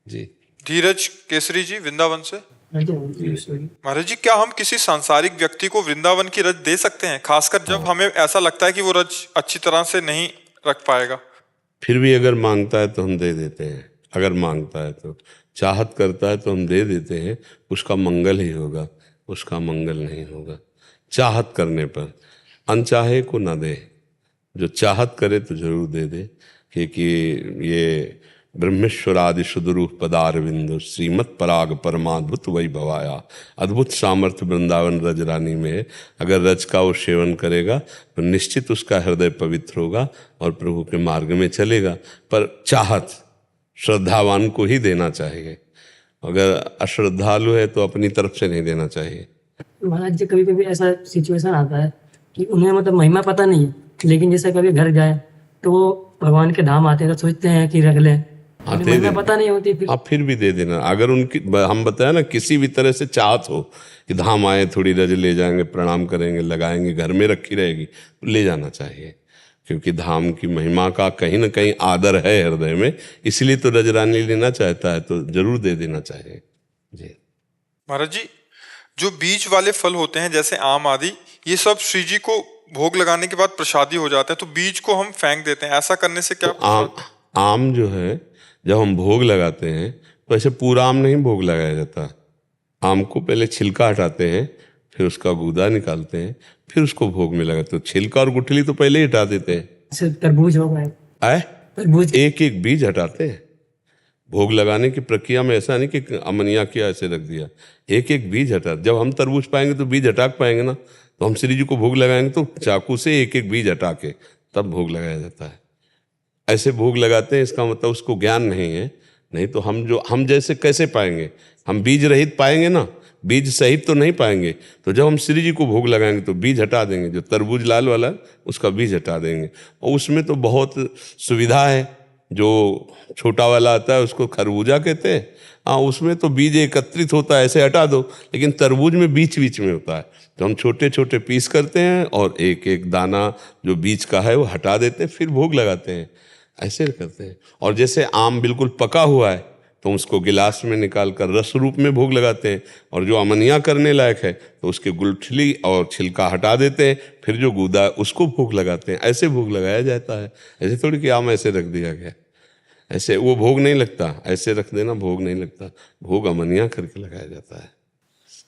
जी। धीरज केसरी जी वृंदावन से। महाराज जी, क्या हम किसी सांसारिक व्यक्ति को वृंदावन की रज दे सकते हैं, खासकर जब हमें ऐसा लगता है कि वो रज अच्छी तरह से नहीं रख पाएगा? फिर भी अगर मांगता है तो हम दे देते हैं। अगर मांगता है तो, चाहत करता है तो हम दे देते हैं। उसका मंगल ही होगा, उसका मंगल नहीं होगा। चाहत करने पर, अनचाहे को ना दे। जो चाहत करे तो जरूर दे दे, क्योंकि ये ब्रह्मेश्वरादि सुदुरूह पदारविंदु श्रीमत पराग परमाद्भुत वही भवाया। अद्भुत सामर्थ्य वृंदावन रज रानी में है। अगर रज का वो सेवन करेगा तो निश्चित उसका हृदय पवित्र होगा और प्रभु के मार्ग में चलेगा। पर चाहत श्रद्धावान को ही देना चाहिए, अगर अश्रद्धालु है तो अपनी तरफ से नहीं देना चाहिए। महाराज जी, कभी कभी ऐसा सिचुएशन आता है कि उन्हें मतलब महिमा पता नहीं है, लेकिन जैसे कभी घर जाए तो वो भगवान के धाम आते हैं तो सोचते हैं कि रख लें, महिमा पता नहीं होती। फिर आप फिर भी दे देना। अगर उनकी, हम बताया ना, किसी भी तरह से चाहत हो कि धाम आए, थोड़ी रज ले जाएंगे, प्रणाम करेंगे, लगाएंगे, घर में रखी रहेगी, तो ले जाना चाहिए। क्योंकि धाम की महिमा का कहीं ना कहीं आदर है हृदय में, इसलिए तो रज रानी लेना चाहता है, तो जरूर दे देना चाहिए। जी महाराज जी, जो बीज वाले फल होते हैं जैसे आम आदि, ये सब श्री जी को भोग लगाने के बाद प्रसादी हो जाता है, तो बीज को हम फेंक देते हैं, ऐसा करने से क्या? तो आम जो है, जब हम भोग लगाते हैं तो ऐसे पूरा आम नहीं भोग लगाया जाता। आम को पहले छिलका हटाते हैं, फिर उसका गूदा निकालते हैं, फिर उसको भोग में लगाते हैं। तो छिलका और गुठली तो पहले ही हटा देते हैं। तरबूज हो गए, तरबूज एक एक बीज हटाते हैं। भोग लगाने की प्रक्रिया में ऐसा नहीं कि अमनिया किया ऐसे रख दिया, एक एक बीज हटा। जब हम तरबूज पाएंगे तो बीज हटा पाएंगे ना, तो हम श्री जी को भोग लगाएंगे तो चाकू से एक एक बीज हटा के तब भोग लगाया जाता है। ऐसे भोग लगाते हैं, इसका मतलब उसको ज्ञान नहीं है। नहीं तो हम जैसे कैसे पाएंगे? हम बीज रहित पाएंगे ना, बीज सहित तो नहीं पाएंगे। तो जब हम श्री जी को भोग लगाएंगे तो बीज हटा देंगे, जो तरबूज लाल वाला उसका बीज हटा देंगे। और उसमें तो बहुत सुविधा है, जो छोटा वाला आता है उसको खरबूजा कहते हैं। हाँ, उसमें तो बीज एकत्रित होता है, ऐसे हटा दो, लेकिन तरबूज में बीच बीच में होता है। तो हम छोटे छोटे पीस करते हैं और एक एक दाना जो बीज का है वो हटा देते हैं, फिर भोग लगाते हैं, ऐसे करते हैं। और जैसे आम बिल्कुल पका हुआ है तो उसको गिलास में निकाल कर रस रूप में भोग लगाते हैं, और जो अमनिया करने लायक है तो उसके गुठली और छिलका हटा देते हैं, फिर जो गूदा है उसको भोग लगाते हैं। ऐसे भोग लगाया जाता है, ऐसे थोड़ी कि आम ऐसे रख दिया गया, ऐसे वो भोग नहीं लगता, ऐसे रख देना भोग नहीं लगता, भोग अमनिया करके लगाया जाता है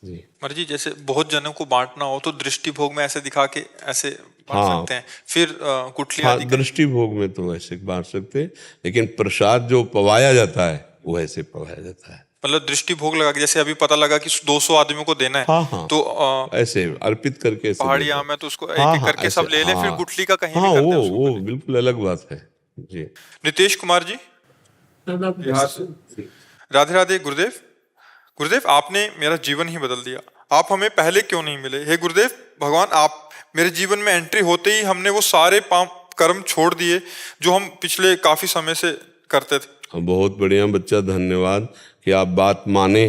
जी। महाराज जी, जैसे बहुत जनों को बांटना हो तो दृष्टि भोग में ऐसे दिखा के ऐसे बांट हाँ। सकते हैं, फिर गुठली हाँ, आदि का- दृष्टि भोग में तो ऐसे बांट सकते हैं, लेकिन प्रसाद जो पवाया जाता है वो ऐसे पवाया जाता है। मतलब दृष्टि भोग लगा के, जैसे अभी पता लगा कि 200 आदमियों को देना है, हाँ, हाँ। तो ऐसे अर्पित करके ऐसे पहाड़ी देते हैं। आम है तो उसको एक हाँ, एक हाँ, करके सब ऐसे, ले ले, फिर हाँ। गुठली का कहीं हाँ, भी करते हैं वो उसको। बिल्कुल अलग बात है जी। नितेश कुमार जी, राधे राधे। गुरुदेव, गुरुदेव आपने मेरा जीवन ही बदल दिया, आप हमें पहले क्यों नहीं मिले? हे गुरुदेव भगवान, आप मेरे जीवन में एंट्री होते ही हमने वो सारे कर्म छोड़ दिए जो हम पिछले काफी समय से करते थे। बहुत बढ़िया बच्चा, धन्यवाद कि आप बात माने।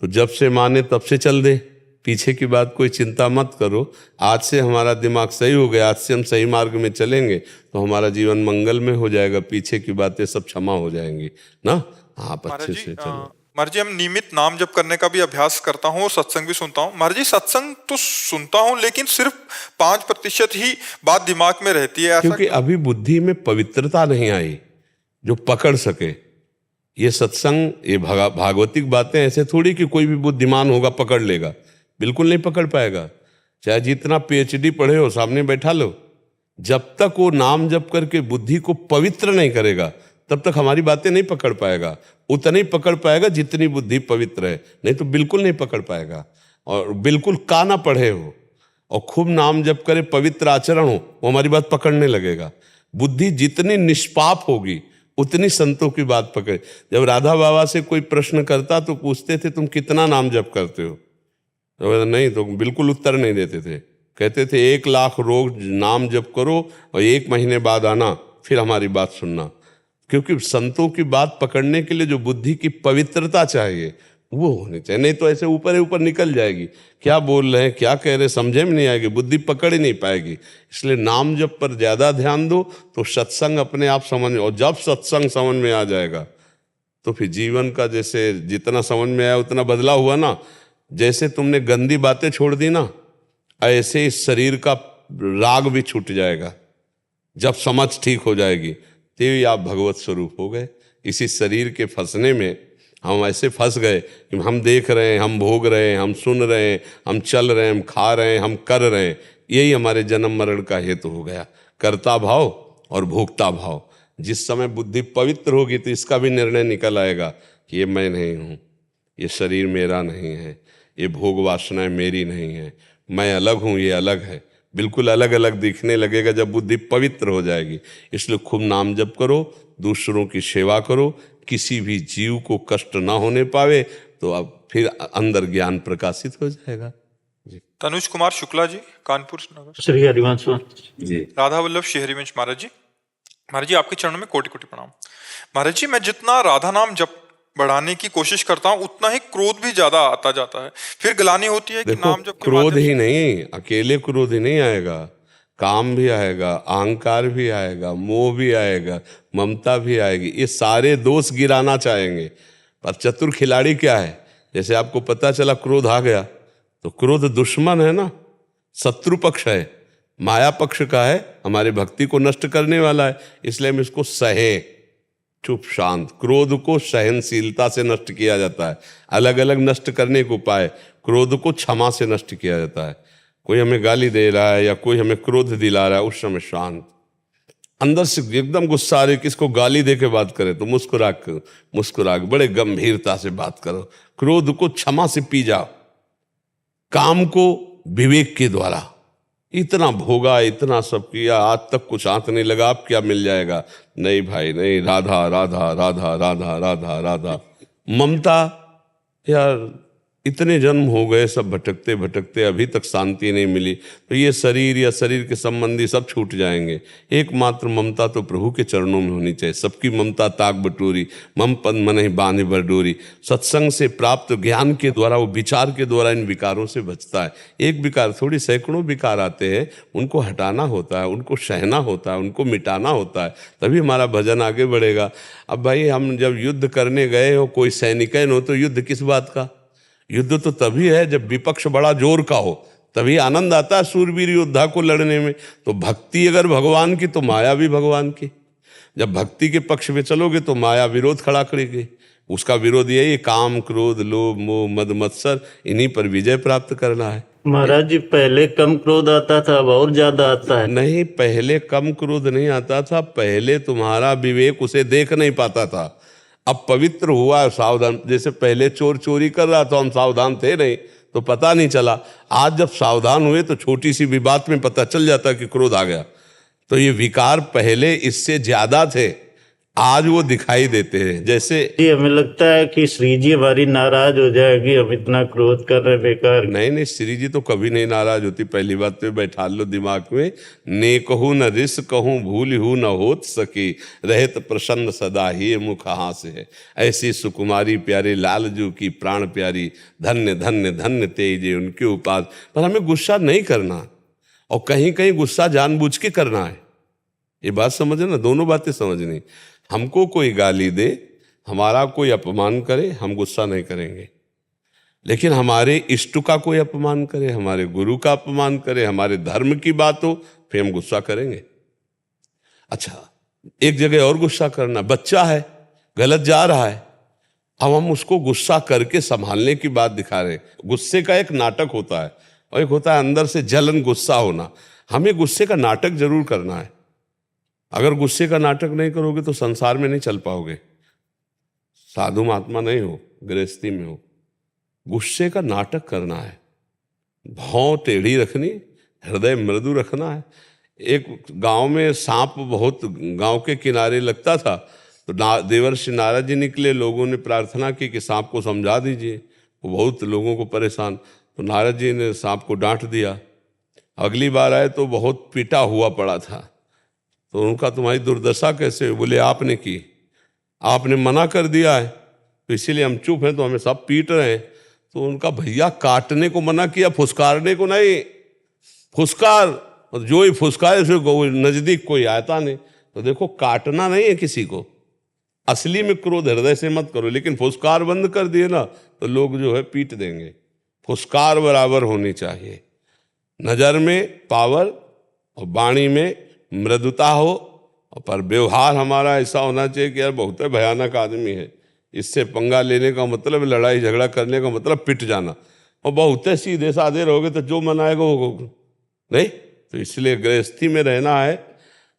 तो जब से माने तब से चल दे, पीछे की बात कोई चिंता मत करो। आज से हमारा दिमाग सही हो गया, आज से हम सही मार्ग में चलेंगे तो हमारा जीवन मंगल में हो जाएगा, पीछे की बातें सब क्षमा हो जाएंगी ना। आप अच्छे से चलो। महाराज जी, हम नियमित नाम जप करने का भी अभ्यास करता हूँ और सत्संग भी सुनता हूँ। महाराज जी, सत्संग तो सुनता हूँ लेकिन सिर्फ 5% ही बात दिमाग में रहती है, ऐसा क्योंकि अभी बुद्धि में पवित्रता नहीं आई जो पकड़ सके। ये सत्संग, ये भागवतिक बातें ऐसे थोड़ी कि कोई भी बुद्धिमान होगा पकड़ लेगा, बिल्कुल नहीं पकड़ पाएगा। चाहे जितना PhD पढ़े हो, सामने बैठा लो, जब तक वो नाम जप करके बुद्धि को पवित्र नहीं करेगा तब तक हमारी बातें नहीं पकड़ पाएगा। उतना ही पकड़ पाएगा जितनी बुद्धि पवित्र है, नहीं तो बिल्कुल नहीं पकड़ पाएगा। और बिल्कुल का ना पढ़े हो और खूब नाम जप करे, पवित्र आचरण हो, वो हमारी बात पकड़ने लगेगा। बुद्धि जितनी निष्पाप होगी उतनी संतों की बात पकड़े। जब राधा बाबा से कोई प्रश्न करता तो पूछते थे तुम कितना नाम जप करते हो, तो नहीं, तो बिल्कुल उत्तर नहीं देते थे। कहते थे 1 लाख रोज नाम जप करो और 1 महीने बाद आना, फिर हमारी बात सुनना। क्योंकि संतों की बात पकड़ने के लिए जो बुद्धि की पवित्रता चाहिए वो होनी चाहिए, नहीं तो ऐसे ऊपर ही ऊपर निकल जाएगी। क्या बोल रहे हैं, क्या कह रहे हैं, समझे में नहीं आएगी, बुद्धि पकड़ ही नहीं पाएगी। इसलिए नाम जप पर ज्यादा ध्यान दो तो सत्संग अपने आप समझ में, और जब सत्संग समझ में आ जाएगा तो फिर जीवन का जैसे जितना समझ में आया उतना बदलाव हुआ ना। जैसे तुमने गंदी बातें छोड़ दी ना, ऐसे इस शरीर का राग भी छूट जाएगा। जब समझ ठीक हो जाएगी तभी आप भगवत स्वरूप हो गए। इसी शरीर के फंसने में हम ऐसे फंस गए कि हम देख रहे हैं, हम भोग रहे हैं, हम सुन रहे हैं, हम चल रहे हैं, हम खा रहे हैं, हम कर रहे हैं। यही हमारे जन्म मरण का हेतु हो गया, कर्ता भाव और भोक्ता भाव। जिस समय बुद्धि पवित्र होगी तो इसका भी निर्णय निकल आएगा कि ये मैं नहीं हूँ, ये शरीर मेरा नहीं है, ये भोग वासनाएं मेरी नहीं है, मैं अलग हूँ, ये अलग है। बिल्कुल अलग अलग दिखने लगेगा जब बुद्धि पवित्र हो जाएगी। इसलिए खूब नाम जप करो, दूसरों की सेवा करो, किसी भी जीव को कष्ट ना होने पावे, तो अब फिर अंदर ज्ञान प्रकाशित हो जाएगा। तनुज कुमार शुक्ला जी, कानपुर नगर। श्री हरिवंश जी, राधा वल्लभ श्री हरिवंश। महाराज जी, महाराज जी आपके चरणों में कोटि कोटि प्रणाम। महाराज जी, मैं जितना राधा नाम जप बढ़ाने की कोशिश करता हूँ उतना ही क्रोध भी ज्यादा आता जाता है। फिर ग्लानि होती है कि देखो, नाम जप के क्रोध माध्यम ही नहीं, अकेले क्रोध ही नहीं आएगा, काम भी आएगा, अहंकार भी आएगा, मोह भी आएगा, ममता भी आएगी। ये सारे दोष गिराना चाहेंगे। पर चतुर खिलाड़ी क्या है, जैसे आपको पता चला क्रोध आ गया तो क्रोध दुश्मन है ना, शत्रु पक्ष है, माया पक्ष का है, हमारे भक्ति को नष्ट करने वाला है। इसलिए हम इसको सहे, चुप शांत। क्रोध को सहनशीलता से नष्ट किया जाता है, अलग अलग नष्ट करने के उपाय। क्रोध को क्षमा से नष्ट किया जाता है। कोई हमें गाली दे रहा है या कोई हमें क्रोध दिला रहा है, उस समय शांत, अंदर से एकदम गुस्सा आ रही, किसको गाली दे के बात करे तो मुस्कुरा के बड़े गंभीरता से बात करो। क्रोध को क्षमा से पी जाओ, काम को विवेक के द्वारा। इतना भोगा, इतना सब किया, आज तक कुछ हाथ नहीं लगा, अब क्या मिल जाएगा? नहीं भाई नहीं, राधा राधा राधा राधा राधा राधा। ममता यार इतने जन्म हो गए सब भटकते भटकते, अभी तक शांति नहीं मिली। तो ये शरीर या शरीर के संबंधी सब छूट जाएंगे। एकमात्र ममता तो प्रभु के चरणों में होनी चाहिए। सबकी ममता ताक बटोरी, मम पद मनहि बांधे बरडोरी। सत्संग से प्राप्त ज्ञान के द्वारा, वो विचार के द्वारा इन विकारों से बचता है। एक विकार थोड़ी, सैकड़ों विकार आते हैं, उनको हटाना होता है, उनको सहना होता है, उनको मिटाना होता है, तभी हमारा भजन आगे बढ़ेगा। अब भाई हम जब युद्ध करने गए हो, कोई सैनिक हो, तो युद्ध किस बात का? युद्ध तो तभी है जब विपक्ष बड़ा जोर का हो, तभी आनंद आता है सूरवीर योद्धा को लड़ने में। तो भक्ति अगर भगवान की तो माया भी भगवान की। जब भक्ति के पक्ष में चलोगे तो माया विरोध खड़ा करेगी। उसका विरोध यही, काम क्रोध लोभ मोह मद मत्सर, इन्हीं पर विजय प्राप्त करना है। महाराज जी, पहले कम क्रोध आता था, अब और ज्यादा आता है। नहीं, पहले कम क्रोध नहीं आता था, पहले तुम्हारा विवेक उसे देख नहीं पाता था। अब पवित्र हुआ, सावधान। जैसे पहले चोर चोरी कर रहा था, हम सावधान थे नहीं तो पता नहीं चला। आज जब सावधान हुए तो छोटी सी भी बात में पता चल जाता कि क्रोध आ गया। तो ये विकार पहले इससे ज्यादा थे, आज वो दिखाई देते हैं। जैसे जी, हमें लगता है कि श्री जी हमारी नाराज हो जाएगी, हम इतना क्रोध कर रहे बेकार। नहीं, श्री जी तो कभी नहीं नाराज होती। पहली बात तो बैठा लो दिमाग में, ने कहूँ न रिस कहूँ, भूल हूँ न होत सकी, रहत प्रसन्न सदा ही मुख हास है। ऐसी सुकुमारी प्यारे लालजू की प्राण प्यारी, धन्य धन्य धन्य तेजे उनके उपास। पर हमें गुस्सा नहीं करना, और कहीं कहीं गुस्सा जानबूझ के करना है। ये बात समझे ना, दोनों बातें समझनी। हमको कोई गाली दे, हमारा कोई अपमान करे, हम गुस्सा नहीं करेंगे। लेकिन हमारे इष्ट का कोई अपमान करे, हमारे गुरु का अपमान करे, हमारे धर्म की बात हो, फिर हम गुस्सा करेंगे। अच्छा, एक जगह और गुस्सा करना, बच्चा है गलत जा रहा है, अब हम उसको गुस्सा करके संभालने की बात दिखा रहे। गुस्से का एक नाटक होता है, और एक होता है अंदर से जलन गुस्सा होना। हमें गुस्से का नाटक जरूर करना है। अगर गुस्से का नाटक नहीं करोगे तो संसार में नहीं चल पाओगे, साधु महात्मा नहीं हो, गृहस्थी में हो। गुस्से का नाटक करना है, भौं टेढ़ी रखनी, हृदय मृदु रखना है। एक गांव में सांप बहुत गांव के किनारे लगता था, तो देवर्षि नारद जी निकले। लोगों ने प्रार्थना की कि सांप को समझा दीजिए, वो बहुत लोगों को परेशान। तो नारद जी ने सांप को डांट दिया। अगली बार आए तो बहुत पीटा हुआ पड़ा था। तो उनका तुम्हारी दुर्दशा कैसे हुई? बोले आपने की, आपने मना कर दिया है तो इसीलिए हम चुप हैं, तो हमें सब पीट रहे हैं। तो उनका भैया काटने को मना किया, फुसकारने को नहीं। फुसकार, जो ही फुसकारे उसे नजदीक कोई आता नहीं। तो देखो, काटना नहीं है किसी को, असली में क्रोध हृदय से मत करो। लेकिन फुसकार बंद कर दिए ना तो लोग जो है पीट देंगे। फुसकार बराबर होनी चाहिए। नजर में पावर और वाणी में मृदुता हो, पर व्यवहार हमारा ऐसा होना चाहिए कि यार बहुत भयानक आदमी है, इससे पंगा लेने का मतलब, लड़ाई झगड़ा करने का मतलब पिट जाना। और बहुत सीधे साधे रहोगे तो जो मनाएगा वो नहीं। तो इसलिए गृहस्थी में रहना है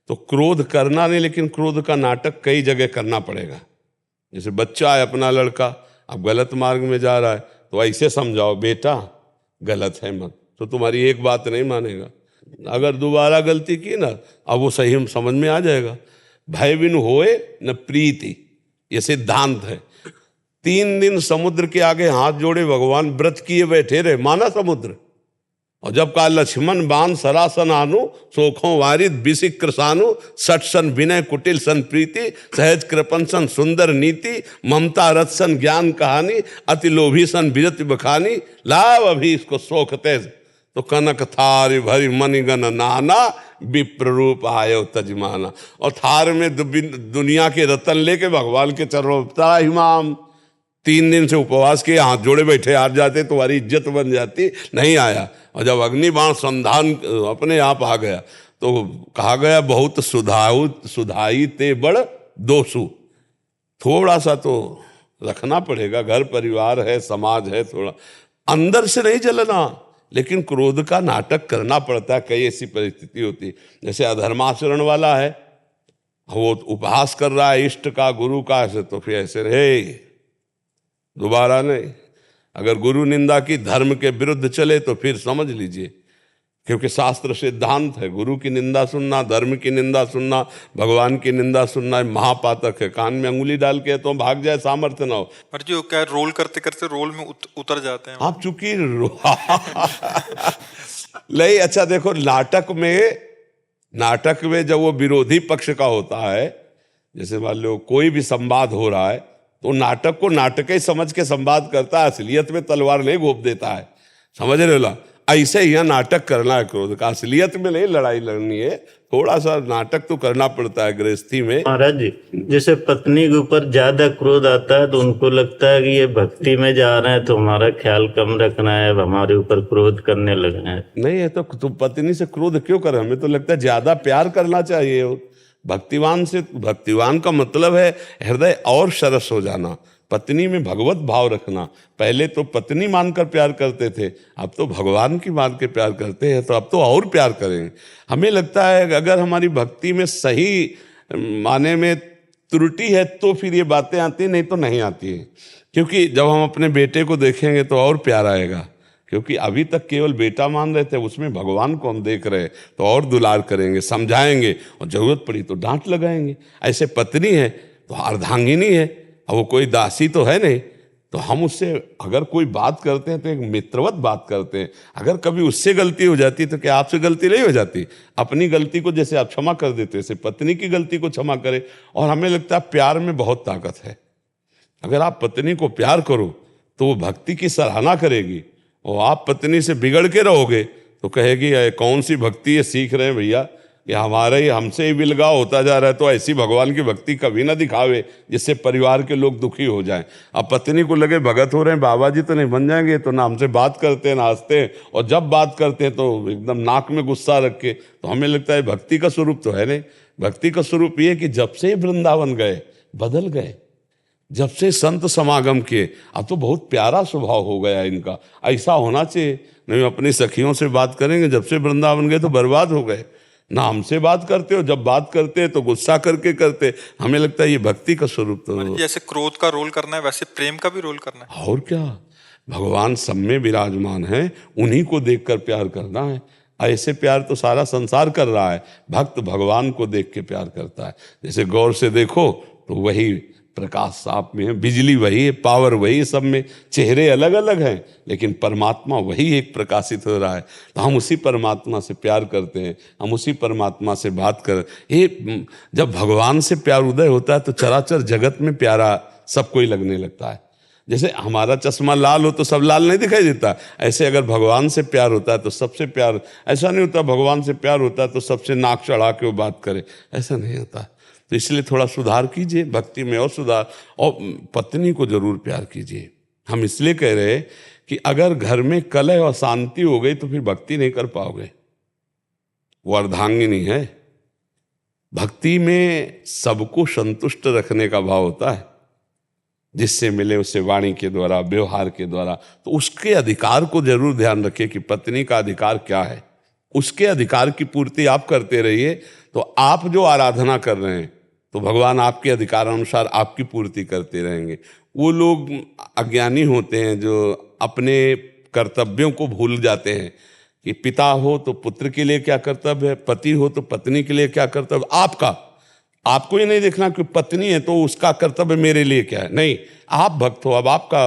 तो क्रोध करना नहीं, लेकिन क्रोध का नाटक कई जगह करना पड़ेगा। जैसे बच्चा है अपना लड़का, अब गलत मार्ग में जा रहा है तो ऐसे समझाओ, बेटा गलत है मत, तो तुम्हारी एक बात नहीं मानेगा। अगर दोबारा गलती की ना, अब वो सही समझ में आ जाएगा। भय बिन होए न प्रीति, ये सिद्धांत है। 3 दिन समुद्र के आगे हाथ जोड़े भगवान व्रत किए बैठे रहे, माना समुद्र। और जब कहा लक्ष्मण बाण सरासन आनु, सोखों वारिद बिसिक कृसानु, सठ सन विनय कुटिल सन प्रीति, सहज कृपन सन सुंदर नीति, ममता रथ सन ज्ञान कहानी, अति लोभी सन विरति बखानी, लाव अभी इसको सोख तेज। तो कनक थार भरी मणिगण नाना, विप्र रूप आयो तजमाना। और थार में दुनिया के रतन लेके भगवान के चरणों तारा हिमाम। 3 दिन से उपवास किए, हाथ जोड़े बैठे, हार जाते तुम्हारी इज्जत बन जाती, नहीं आया। और जब अग्निबाण संधान अपने आप आ गया तो कहा गया बहुत सुधाई ते बड़ दोषु। थोड़ा सा तो रखना पड़ेगा, घर परिवार है, समाज है, थोड़ा अंदर से नहीं जलना, लेकिन क्रोध का नाटक करना पड़ता है। कई ऐसी परिस्थिति होती है, जैसे अधर्माचरण वाला है, वो उपहास कर रहा है इष्ट का, गुरु का, ऐसे तो फिर ऐसे रहे, दोबारा नहीं। अगर गुरु निंदा की, धर्म के विरुद्ध चले तो फिर समझ लीजिए क्योंकि शास्त्र सिद्धांत है, गुरु की निंदा सुनना, धर्म की निंदा सुनना, भगवान की निंदा सुनना महापातक है। कान में अंगुली डाल के तो भाग जाए, सामर्थ्य ना हो। पर जो क्या रोल करते करते रोल में उतर जाते हैं आप चूंकि नहीं, अच्छा देखो, नाटक में जब वो विरोधी पक्ष का होता है, जैसे मान लो कोई भी संवाद हो रहा है, तो नाटक को नाटक ही समझ के संवाद करता है, असलियत में तलवार नहीं घोंप देता है। समझ रहे हो? ऐसे ही यहाँ नाटक करना है क्रोध का, असलियत में नहीं लड़ाई लड़नी है, थोड़ा सा नाटक तो करना पड़ता है गृहस्थी में। महाराज जी, जैसे पत्नी के ऊपर ज्यादा क्रोध आता है तो उनको लगता है कि ये भक्ति में जा रहे हैं तो हमारा ख्याल कम रखना है, हमारे ऊपर क्रोध करने लगना है। नहीं है तो तुम पत्नी से क्रोध क्यों कर? हमें तो लगता है ज्यादा प्यार करना चाहिए भक्तिवान से। भक्तिवान का मतलब है हृदय और सरस हो जाना, पत्नी में भगवत भाव रखना। पहले तो पत्नी मानकर प्यार करते थे, अब तो भगवान की मान के प्यार करते हैं, तो अब तो और प्यार करेंगे। हमें लगता है कि अगर हमारी भक्ति में सही माने में त्रुटि है तो फिर ये बातें आती, नहीं तो नहीं आती है। क्योंकि जब हम अपने बेटे को देखेंगे तो और प्यार आएगा, क्योंकि अभी तक केवल बेटा मान रहे थे, उसमें भगवान को हम देख रहे हैं, तो और दुलार करेंगे, समझाएंगे, और जरूरत पड़ी तो डांट लगाएंगे। ऐसे पत्नी है तो अर्धांगिनी है, अब वो कोई दासी तो है नहीं, तो हम उससे अगर कोई बात करते हैं तो एक मित्रवत बात करते हैं। अगर कभी उससे गलती हो जाती तो क्या आपसे गलती नहीं हो जाती? अपनी गलती को जैसे आप क्षमा कर देते वैसे पत्नी की गलती को क्षमा करें। और हमें लगता है प्यार में बहुत ताकत है। अगर आप पत्नी को प्यार करो तो वो भक्ति की सराहना करेगी, और आप पत्नी से बिगड़ के रहोगे तो कहेगी कौन सी भक्ति है सीख रहे हैं भैया, कि हमारे हमसे ही विलगाव होता जा रहा है, तो ऐसी भगवान की भक्ति कभी ना दिखावे जिससे परिवार के लोग दुखी हो जाएं। अब पत्नी को लगे भगत हो रहे हैं, बाबा जी तो नहीं बन जाएंगे, तो ना हमसे बात करते हैं ना हंसते हैं, और जब बात करते हैं तो एकदम नाक में गुस्सा रख के। तो हमें लगता है भक्ति का स्वरूप तो है नहीं। भक्ति का स्वरूप ये कि जब से वृंदावन गए बदल गए, जब से संत समागम किए, अब तो बहुत प्यारा स्वभाव हो गया इनका। ऐसा होना चाहिए, नहीं अपनी सखियों से बात करेंगे, जब से वृंदावन गए तो बर्बाद हो गए। ना हमसे बात करते हो, जब बात करते हैं तो गुस्सा करके करते। हमें लगता है ये भक्ति का स्वरूप तो। जैसे क्रोध का रोल करना है वैसे प्रेम का भी रोल करना है। और क्या, भगवान सब में विराजमान है, उन्हीं को देखकर प्यार करना है। ऐसे प्यार तो सारा संसार कर रहा है। भक्त भगवान को देख के प्यार करता है। जैसे गौर से देखो तो वही प्रकाश साफ में है, बिजली वही है, पावर वही, सब में चेहरे अलग अलग हैं लेकिन परमात्मा वही एक प्रकाशित हो रहा है। तो हम उसी परमात्मा से प्यार करते हैं, हम उसी परमात्मा से बात कर। ये जब भगवान से प्यार उदय होता है तो चराचर जगत में प्यारा सबको ही लगने लगता है। जैसे हमारा चश्मा लाल हो तो सब लाल नहीं दिखाई देता, ऐसे अगर भगवान से प्यार होता है तो सबसे प्यार। ऐसा नहीं होता भगवान से प्यार होता है तो सबसे नाक चढ़ा के वो बात करे, ऐसा नहीं होता। तो इसलिए थोड़ा सुधार कीजिए भक्ति में, और सुधार, और पत्नी को जरूर प्यार कीजिए। हम इसलिए कह रहे हैं कि अगर घर में कलह और शांति हो गई तो फिर भक्ति नहीं कर पाओगे। वो अर्धांगिनी है। भक्ति में सबको संतुष्ट रखने का भाव होता है, जिससे मिले उससे वाणी के द्वारा, व्यवहार के द्वारा। तो उसके अधिकार को जरूर ध्यान रखिए कि पत्नी का अधिकार क्या है, उसके अधिकार की पूर्ति आप करते रहिए। तो आप जो आराधना कर रहे हैं तो भगवान आपके अधिकार अनुसार आपकी पूर्ति करते रहेंगे। वो लोग अज्ञानी होते हैं जो अपने कर्तव्यों को भूल जाते हैं कि पिता हो तो पुत्र के लिए क्या कर्तव्य है, पति हो तो पत्नी के लिए क्या कर्तव्य। आपको ये नहीं देखना कि पत्नी है तो उसका कर्तव्य मेरे लिए क्या है, नहीं। आप भक्त हो, अब आपका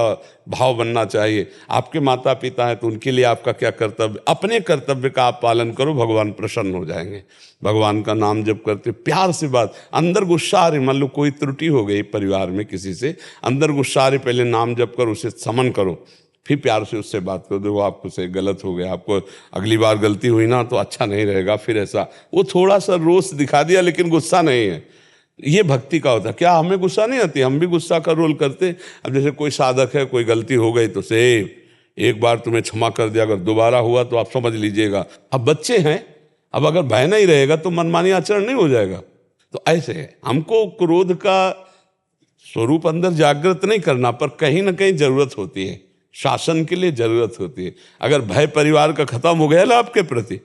भाव बनना चाहिए। आपके माता पिता हैं तो उनके लिए आपका क्या कर्तव्य, अपने कर्तव्य का आप पालन करो, भगवान प्रसन्न हो जाएंगे। भगवान का नाम जप करते प्यार से बात, अंदर गुस्सा आ रही, मान लो कोई त्रुटि हो गई परिवार में किसी से, अंदर गुस्सा आ रही, पहले नाम जप कर उसे समन करो, फिर प्यार से उससे बात करो। देखो आपको से गलत हो गया, आपको अगली बार गलती हुई ना तो अच्छा नहीं रहेगा, फिर ऐसा। वो थोड़ा सा रोष दिखा दिया लेकिन गुस्सा नहीं है। ये भक्ति का होता है। क्या हमें गुस्सा नहीं आती? हम भी गुस्सा का रोल करते। अब जैसे कोई साधक है, कोई गलती हो गई तो से एक बार तुम्हें क्षमा कर दिया, अगर दोबारा हुआ तो आप समझ लीजिएगा। अब बच्चे हैं, अब अगर भय नहीं रहेगा तो मनमानी आचरण नहीं हो जाएगा। तो ऐसे है, हमको क्रोध का स्वरूप अंदर जागृत नहीं करना, पर कहीं ना कहीं जरूरत होती है, शासन के लिए जरूरत होती है। अगर भय परिवार का खत्म हो गया ना आपके प्रति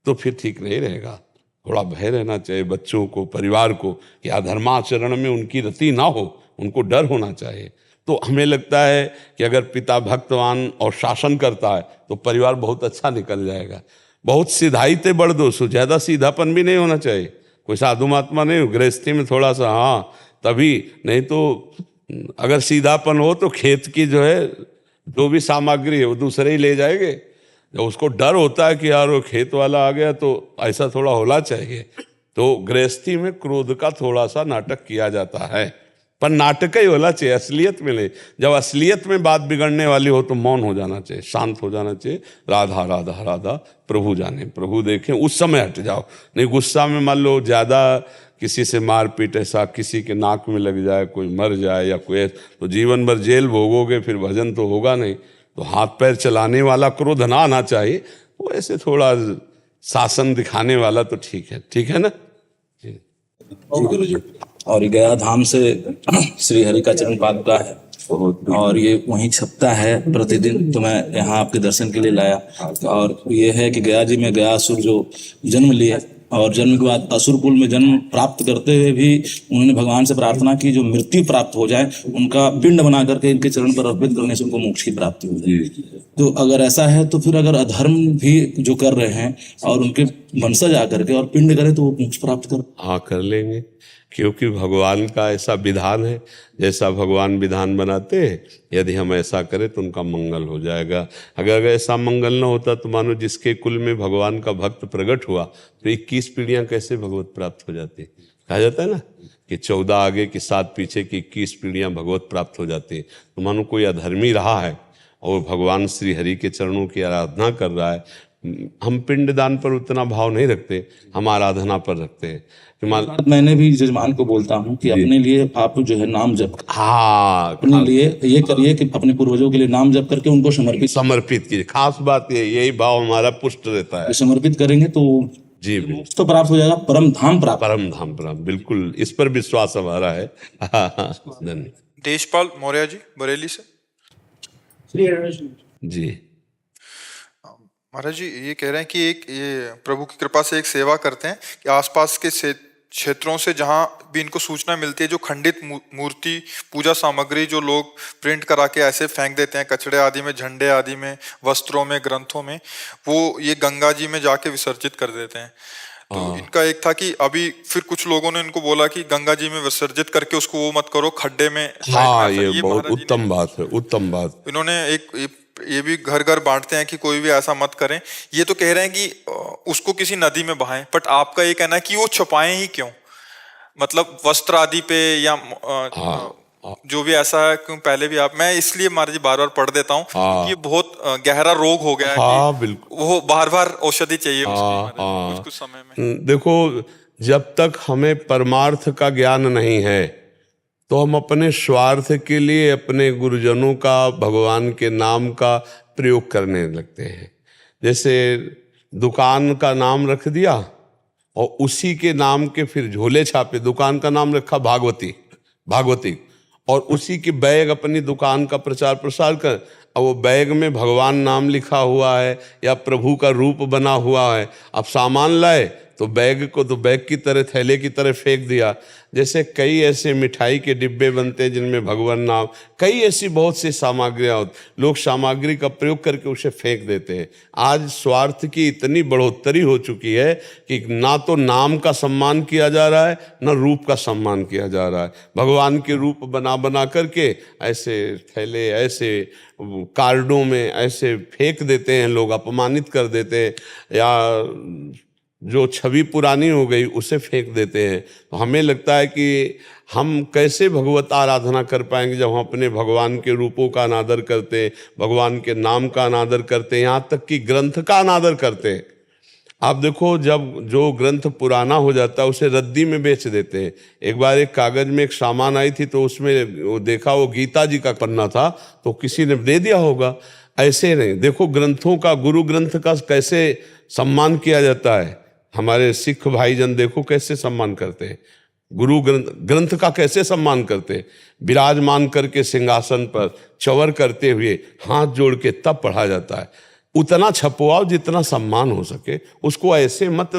तो फिर ठीक नहीं रहेगा। थोड़ा भय रहना चाहिए बच्चों को, परिवार को, कि अधर्माचरण में उनकी रति ना हो, उनको डर होना चाहिए। तो हमें लगता है कि अगर पिता भक्तवान और शासन करता है तो परिवार बहुत अच्छा निकल जाएगा। बहुत सीधाई ते बढ़ दो, सो ज्यादा सीधापन भी नहीं होना चाहिए। कोई साधु महात्मा नहीं हो, गृहस्थी में थोड़ा सा हाँ तभी, नहीं तो अगर सीधापन हो तो खेत की जो है जो भी सामग्री है वो दूसरे ही ले जाएंगे। जब उसको डर होता है कि यार वो खेत वाला आ गया, तो ऐसा थोड़ा होना चाहिए। तो गृहस्थी में क्रोध का थोड़ा सा नाटक किया जाता है, पर नाटक ही होना चाहिए, असलियत में नहीं। जब असलियत में बात बिगड़ने वाली हो तो मौन हो जाना चाहिए, शांत हो जाना चाहिए। राधा राधा राधा प्रभु जाने प्रभु देखें, उस समय हट जाओ। नहीं गुस्सा में मान लो ज़्यादा किसी से मारपीट, ऐसा किसी के नाक में लग जाए, कोई मर जाए या कोई, तो जीवन भर जेल भोगोगे, फिर भजन तो होगा नहीं। तो हाथ पैर चलाने वाला क्रोध ना आना चाहिए, वो ऐसे थोड़ा शासन दिखाने वाला तो ठीक है ना जी। गुरु जी, और ये गया धाम से श्री हरि का चरण पादुका है और ये वहीं छपता है प्रतिदिन, तो मैं यहाँ आपके दर्शन के लिए लाया। और ये है कि गया जी में गया असुर जो जन्म लिए और जन्म के बाद असुर कुल में जन्म प्राप्त करते हुए भी उन्होंने भगवान से प्रार्थना की जो मृत्यु प्राप्त हो जाए, उनका पिंड बना करके इनके चरण पर अर्पित करने से उनको मोक्ष की प्राप्ति हो जाए। तो अगर ऐसा है तो फिर अगर अधर्म भी जो कर रहे हैं और उनके वंशज आकर के और पिंड करें तो वो मोक्ष प्राप्त कर लेंगे, क्योंकि भगवान का ऐसा विधान है। जैसा भगवान विधान बनाते हैं, यदि हम ऐसा करें तो उनका मंगल हो जाएगा। अगर ऐसा मंगल न होता तो मानो जिसके कुल में भगवान का भक्त प्रकट हुआ तो 21 पीढ़ियां कैसे भगवत प्राप्त हो जाती। कहा जाता है ना कि 14 आगे की 7 पीछे की 21 पीढ़ियां भगवत प्राप्त हो जाती है। तो मानो कोई अधर्मी रहा है और भगवान श्री हरि के चरणों की आराधना कर रहा है। हम पिंडदान पर उतना भाव नहीं रखते, हम आराधना पर रखते हैं। मैंने भी जजमान को बोलता हूँ कि अपने लिए आप जो है नाम जप, हाँ, अपने लिए ये करिए कि अपने पूर्वजों के लिए नाम जप करके उनको समर्पित कीजिए। खास बात यही भाव हमारा पुष्ट रहता है। समर्पित करेंगे तो जी तो प्राप्त हो जाएगा, परम धाम प्राप्त, बिल्कुल इस पर विश्वास हमारा है। धन्यवाद। देशपाल मौर्य जी बरेली से। जी महाराज जी ये कह रहे हैं कि ये प्रभु की कृपा से एक सेवा करते हैं कि आसपास के क्षेत्रों से जहाँ भी इनको सूचना मिलती है, जो खंडित मूर्ति पूजा सामग्री जो लोग प्रिंट करा के ऐसे फेंक देते हैं कचड़े आदि में, झंडे आदि में, वस्त्रों में, ग्रंथों में, वो ये गंगा जी में जाके विसर्जित कर देते हैं। तो इनका एक था कि अभी फिर कुछ लोगों ने इनको बोला कि गंगा जी में विसर्जित करके उसको वो मत करो, खड्डे में। हाँ, ये बहुत उत्तम बात है, उत्तम बात। इन्होंने ये भी घर घर बांटते हैं कि कोई भी ऐसा मत करें। ये तो कह रहे हैं कि उसको किसी नदी में बहाएं, बट आपका ये कहना है कि वो छुपाएं ही क्यों, मतलब वस्त्र आदि पे या जो भी ऐसा है। क्यों पहले भी मैं इसलिए महाराज जी बार बार पढ़ देता हूँ, ये बहुत गहरा रोग हो गया है कि वो बार बार औषधि चाहिए उसकी कुछ समय में। देखो, जब तक हमें परमार्थ का ज्ञान नहीं है तो हम अपने स्वार्थ के लिए अपने गुरुजनों का, भगवान के नाम का प्रयोग करने लगते हैं। जैसे दुकान का नाम रख दिया और उसी के नाम के फिर झोले छापे। दुकान का नाम रखा भागवती और उसी के बैग अपनी दुकान का प्रचार प्रसार कर। अब वो बैग में भगवान नाम लिखा हुआ है या प्रभु का रूप बना हुआ है। अब सामान लाए तो बैग को तो बैग की तरह, थैले की तरह फेंक दिया। जैसे कई ऐसे मिठाई के डिब्बे बनते हैं जिनमें भगवान नाम, कई ऐसी बहुत सी सामग्रियाँ होती, लोग सामग्री का प्रयोग करके उसे फेंक देते हैं। आज स्वार्थ की इतनी बढ़ोतरी हो चुकी है कि ना तो नाम का सम्मान किया जा रहा है, ना रूप का सम्मान किया जा रहा है। भगवान के रूप बना बना करके ऐसे थैले, ऐसे कार्डों में ऐसे फेंक देते हैं लोग, अपमानित कर देते हैं, या जो छवि पुरानी हो गई उसे फेंक देते हैं। तो हमें लगता है कि हम कैसे भगवत आराधना कर पाएंगे जब हम अपने भगवान के रूपों का अनादर करते हैं, भगवान के नाम का अनादर करते हैं, यहाँ तक कि ग्रंथ का अनादर करते हैं। आप देखो, जब जो ग्रंथ पुराना हो जाता है उसे रद्दी में बेच देते हैं। एक बार एक कागज में एक सामान आई थी तो उसमें वो देखा वो गीता जी का पन्ना था तो किसी ने दे दिया होगा। ऐसे नहीं, देखो ग्रंथों का, गुरु ग्रंथ का कैसे सम्मान किया जाता है। हमारे सिख भाईजन देखो कैसे सम्मान करते हैं, गुरु ग्रंथ का कैसे सम्मान करते हैं। विराजमान करके सिंहासन पर चवर करते हुए हाथ जोड़ के तब पढ़ा जाता है। उतना छपवाओ जितना सम्मान हो सके, उसको ऐसे मत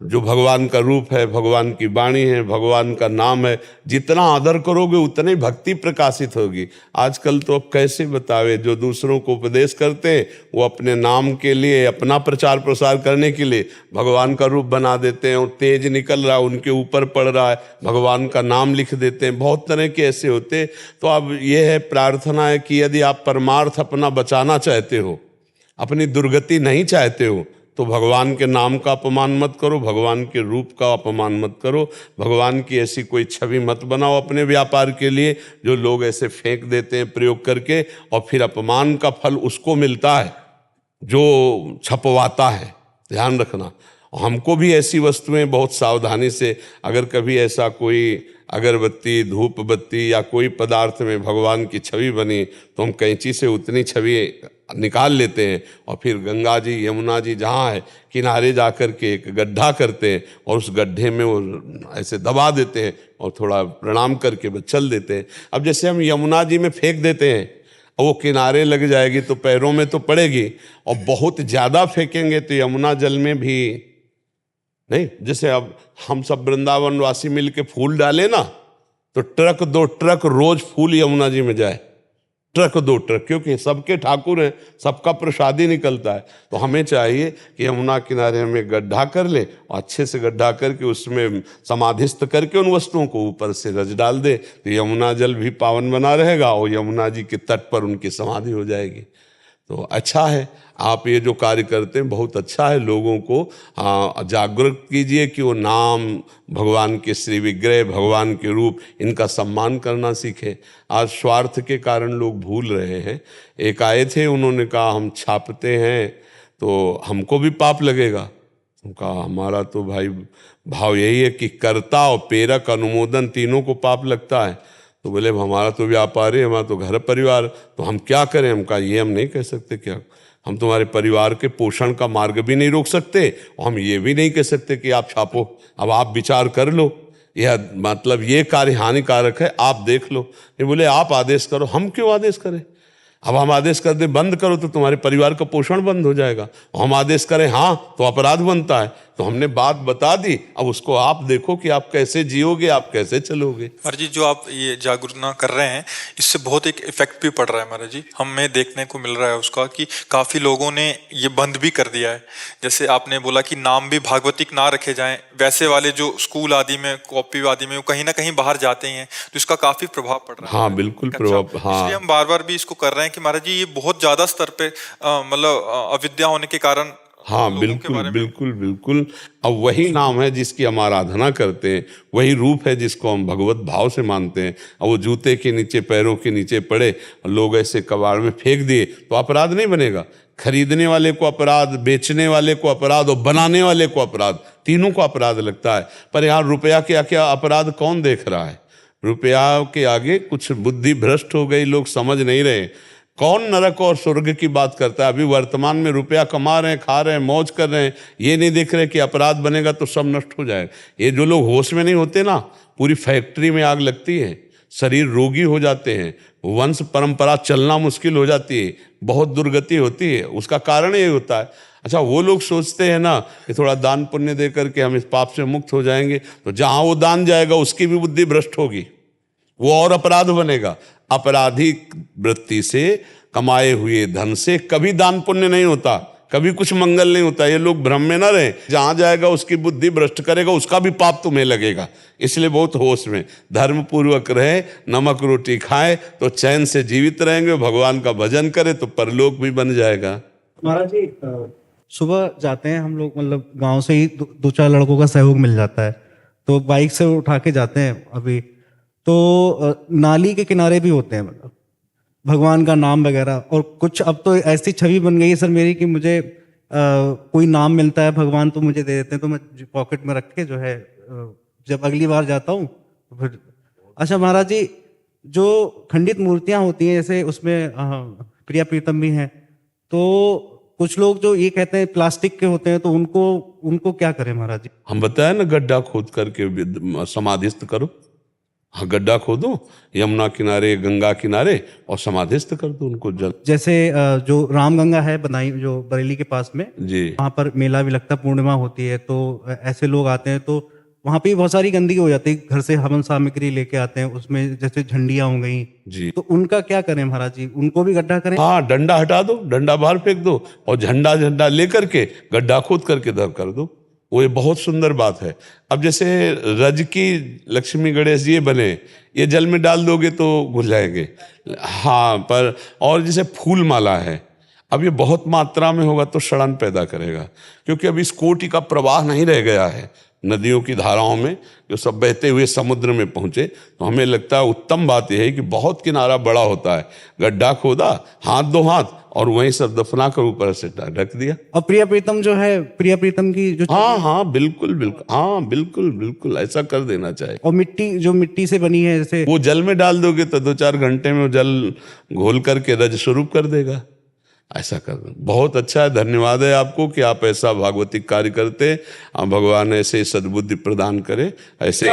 जो भगवान का रूप है, भगवान की वाणी है, भगवान का नाम है, जितना आदर करोगे उतनी भक्ति प्रकाशित होगी। आजकल तो अब कैसे बतावे, जो दूसरों को उपदेश करते हैं वो अपने नाम के लिए, अपना प्रचार प्रसार करने के लिए भगवान का रूप बना देते हैं, और तेज निकल रहा है उनके ऊपर पड़ रहा है, भगवान का नाम लिख देते हैं। बहुत तरह के ऐसे होते हैं। तो अब ये है, प्रार्थना है कि यदि आप परमार्थ अपना बचाना चाहते हो, अपनी दुर्गति नहीं चाहते हो, तो भगवान के नाम का अपमान मत करो, भगवान के रूप का अपमान मत करो, भगवान की ऐसी कोई छवि मत बनाओ अपने व्यापार के लिए जो लोग ऐसे फेंक देते हैं प्रयोग करके, और फिर अपमान का फल उसको मिलता है जो छपवाता है। ध्यान रखना। हमको भी ऐसी वस्तुएं बहुत सावधानी से, अगर कभी ऐसा कोई अगरबत्ती, धूप बत्ती या कोई पदार्थ में भगवान की छवि बनी, तो हम कैंची से उतनी छवि निकाल लेते हैं और फिर गंगा जी, यमुना जी जहाँ है किनारे जा कर के एक गड्ढा करते हैं और उस गड्ढे में वो ऐसे दबा देते हैं और थोड़ा प्रणाम करके बस चल देते हैं। अब जैसे हम यमुना जी में फेंक देते हैं और वो किनारे लग जाएगी तो पैरों में तो पड़ेगी, और बहुत ज़्यादा फेंकेंगे तो यमुना जल में भी नहीं। जैसे अब हम सब वृंदावन वासी मिल के फूल डाले ना, तो ट्रक 2 ट्रक रोज फूल यमुना जी में जाए, ट्रक 2 ट्रक, क्योंकि सबके ठाकुर हैं, सबका प्रसादी निकलता है। तो हमें चाहिए कि यमुना किनारे हमें गड्ढा कर ले और अच्छे से गड्ढा करके उसमें समाधिस्थ करके उन वस्तुओं को ऊपर से रच डाल दे, तो यमुना जल भी पावन बना रहेगा और यमुना जी के तट पर उनकी समाधि हो जाएगी। तो अच्छा है, आप ये जो कार्य करते हैं बहुत अच्छा है। लोगों को जागरूक कीजिए कि वो नाम, भगवान के श्री विग्रह, भगवान के रूप, इनका सम्मान करना सीखें। आज स्वार्थ के कारण लोग भूल रहे हैं। एक आए थे, उन्होंने कहा हम छापते हैं तो हमको भी पाप लगेगा। कहा हमारा तो भाई भाव यही है कि कर्ता और प्रेरक अनुमोदन तीनों को पाप लगता है। तो बोले हमारा तो व्यापार है, हमारा तो घर परिवार, तो हम क्या करें। हम कहा ये हम नहीं कह सकते, क्या हम तुम्हारे परिवार के पोषण का मार्ग भी नहीं रोक सकते और हम ये भी नहीं कह सकते कि आप छापो। अब आप विचार कर लो, यह मतलब ये कार्य हानिकारक है, आप देख लो। ये बोले आप आदेश करो। हम क्यों आदेश करें? अब हम आदेश कर दे बंद करो तो तुम्हारे परिवार का पोषण बंद हो जाएगा, हम आदेश करें हाँ तो अपराध बनता है। तो हमने बात बता दी, अब उसको आप देखो कि आप कैसे जियोगे, आप कैसे चलोगे। महाराज जी, जो आप ये जागरूकता कर रहे हैं, इससे बहुत एक इफेक्ट भी पड़ रहा है महाराज जी। हमें देखने को मिल रहा है उसका कि काफ़ी लोगों ने ये बंद भी कर दिया है। जैसे आपने बोला कि नाम भी भागवतिक ना रखे जाएं, वैसे वाले जो स्कूल आदि में, कॉपी आदि में, वो कहीं ना कहीं बाहर जाते हैं, तो इसका काफ़ी प्रभाव पड़ रहा है। हाँ बिल्कुल प्रभाव। हाँ, इसलिए हम बार बार भी इसको कर रहे हैं कि महाराज जी ये बहुत ज़्यादा स्तर पे मतलब अविद्या होने के कारण। हाँ बिल्कुल बिल्कुल बिल्कुल। अब वही नाम है जिसकी हम आराधना करते हैं, वही रूप है जिसको हम भगवत भाव से मानते हैं। अब वो जूते के नीचे, पैरों के नीचे पड़े और लोग ऐसे कबाड़ में फेंक दिए तो अपराध नहीं बनेगा। खरीदने वाले को अपराध, बेचने वाले को अपराध और बनाने वाले को अपराध, तीनों को अपराध लगता है। पर यहाँ रुपया के क्या अपराध कौन देख रहा है? रुपया के आगे कुछ बुद्धि भ्रष्ट हो गई, लोग समझ नहीं रहे। कौन नरक और स्वर्ग की बात करता है? अभी वर्तमान में रुपया कमा रहे हैं, खा रहे हैं, मौज कर रहे हैं, ये नहीं देख रहे कि अपराध बनेगा तो सब नष्ट हो जाएगा। ये जो लोग होश में नहीं होते ना, पूरी फैक्ट्री में आग लगती है, शरीर रोगी हो जाते हैं, वंश परंपरा चलना मुश्किल हो जाती है, बहुत दुर्गति होती है। उसका कारण ये होता है। अच्छा, वो लोग सोचते हैं ना कि थोड़ा दान पुण्य दे करके हम इस पाप से मुक्त हो जाएंगे, तो जहाँ वो दान जाएगा उसकी भी बुद्धि भ्रष्ट होगी, वो और अपराध बनेगा। अपराधी वृत्ति से कमाए हुए धन से कभी दान पुण्य नहीं होता, कभी कुछ मंगल नहीं होता। ये लोग भ्रम में ना रहे, जहां जाएगा उसकी बुद्धि भ्रष्ट करेगा, उसका भी पाप तुम्हें लगेगा। इसलिए बहुत होश में धर्म पूर्वक रहे, नमक रोटी खाए तो चैन से जीवित रहेंगे, भगवान का भजन करे तो परलोक भी बन जाएगा। महाराज जी, सुबह जाते हैं हम लोग, मतलब गांव से ही 2-4 लड़कों का सहयोग मिल जाता है, तो बाइक से उठा के जाते हैं। अभी तो नाली के किनारे भी होते हैं, मतलब भगवान का नाम वगैरह। और कुछ अब तो ऐसी छवि बन गई है सर मेरी कि मुझे कोई नाम मिलता है भगवान तो मुझे दे देते हैं, तो मैं पॉकेट में रख के जो है जब अगली बार जाता हूँ तो फिर। अच्छा महाराज जी, जो खंडित मूर्तियाँ होती हैं जैसे उसमें प्रिया प्रीतम भी हैं, तो कुछ लोग जो ये कहते हैं प्लास्टिक के होते हैं, तो उनको क्या करें महाराज जी? हम बताए ना, गड्ढा खोद करके समाधिस्थ करो। हाँ, गड्ढा खोदो यमुना किनारे, गंगा किनारे, और समाधिस्थ कर दो उनको जल। जैसे जो रामगंगा है बनाई, जो बरेली के पास में, जी वहाँ पर मेला भी लगता है, पूर्णिमा होती है, तो ऐसे लोग आते हैं तो वहाँ पे भी बहुत सारी गंदगी हो जाती है, घर से हवन सामग्री लेके आते हैं, उसमें जैसे झंडियाँ हो गई, जी। तो उनका क्या करें महाराज जी, उनको भी गड्ढा करें? हाँ, डंडा हटा दो, डंडा बाहर फेंक दो, और झंडा झंडा लेकर के गड्ढा खोद करके इधर कर दो। वो ये बहुत सुंदर बात है। अब जैसे रज की लक्ष्मी गणेश जी बने, ये जल में डाल दोगे तो घुल जाएंगे। हाँ, पर और जैसे फूल माला है, अब ये बहुत मात्रा में होगा तो सड़न पैदा करेगा, क्योंकि अब इस कोटि का प्रवाह नहीं रह गया है नदियों की धाराओं में, जो सब बहते हुए समुद्र में पहुंचे। तो हमें लगता है उत्तम बात यह है कि बहुत किनारा बड़ा होता है, गड्ढा खोदा, हाथ दो हाथ, और वहीं सब दफना कर ऊपर से ढक दिया। और प्रिया प्रीतम जो है, प्रिया प्रीतम की जो, हाँ हाँ बिल्कुल बिल्कुल, हाँ बिल्कुल बिल्कुल ऐसा कर देना चाहिए। और मिट्टी जो मिट्टी से बनी है, जैसे वो जल में डाल दोगे तो 2-4 घंटे में वो जल घोल करके रज स्वरूप कर देगा। ऐसा कर दो, बहुत अच्छा है। धन्यवाद है आपको कि आप ऐसा भागवतिक कार्य करते। भगवान ऐसे सद्बुद्धि प्रदान करे ऐसे।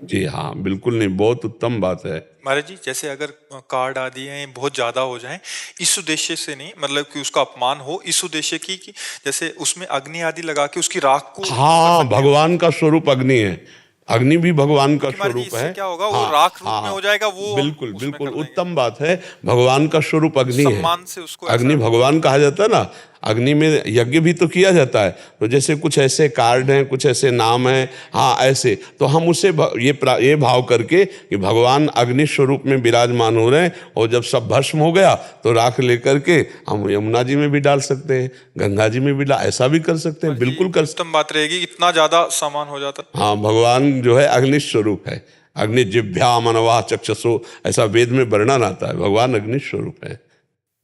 जी हाँ, बिल्कुल नहीं, बहुत उत्तम बात है महाराज जी। जैसे अगर कार्ड आदि हैं बहुत ज्यादा हो जाएं, इस उद्देश्य से नहीं, मतलब कि उसका अपमान हो, इस उद्देश्य की कि जैसे उसमें अग्नि आदि लगा के उसकी राख को, हाँ, भगवान का स्वरूप अग्नि है, अग्नि भी भगवान का स्वरूप है। क्या होगा, वो राख रूप में हो जाएगा, वो बिल्कुल बिल्कुल उत्तम बात है। भगवान का स्वरूप अग्नि है, सम्मान से उसको अग्नि भगवान कहा जाता है ना। अग्नि में यज्ञ भी तो किया जाता है। तो जैसे कुछ ऐसे कार्ड हैं, कुछ ऐसे नाम हैं, हाँ ऐसे, तो हम उसे ये भाव करके कि भगवान अग्नि स्वरूप में विराजमान हो रहे हैं, और जब सब भस्म हो गया तो राख लेकर के हम यमुना जी में भी डाल सकते हैं, गंगा जी में भी ऐसा भी कर सकते हैं, बिल्कुल कर। उत्तम बात रहेगी, इतना ज्यादा सामान हो जाता। हाँ, भगवान जो है अग्नि स्वरूप है। अग्नि जिह्वा मनवा चक्षसो, ऐसा वेद में वर्णन आता है, भगवान अग्नि स्वरूप है।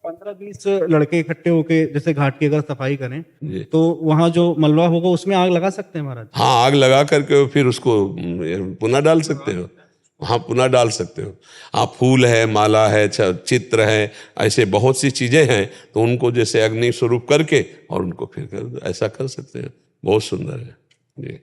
15-20 लड़के इकट्ठे होके जैसे घाट की अगर सफाई करें, तो वहाँ जो मलबा होगा उसमें आग लगा सकते हैं महाराज? हाँ, आग लगा करके फिर उसको पुनः डाल सकते हो। हाँ, पुनः डाल सकते हो। हाँ, फूल है, माला है, चित्र है, ऐसे बहुत सी चीजें हैं, तो उनको जैसे अग्नि स्वरूप करके और उनको फिर कर, ऐसा कर सकते हैं। बहुत सुंदर है जी।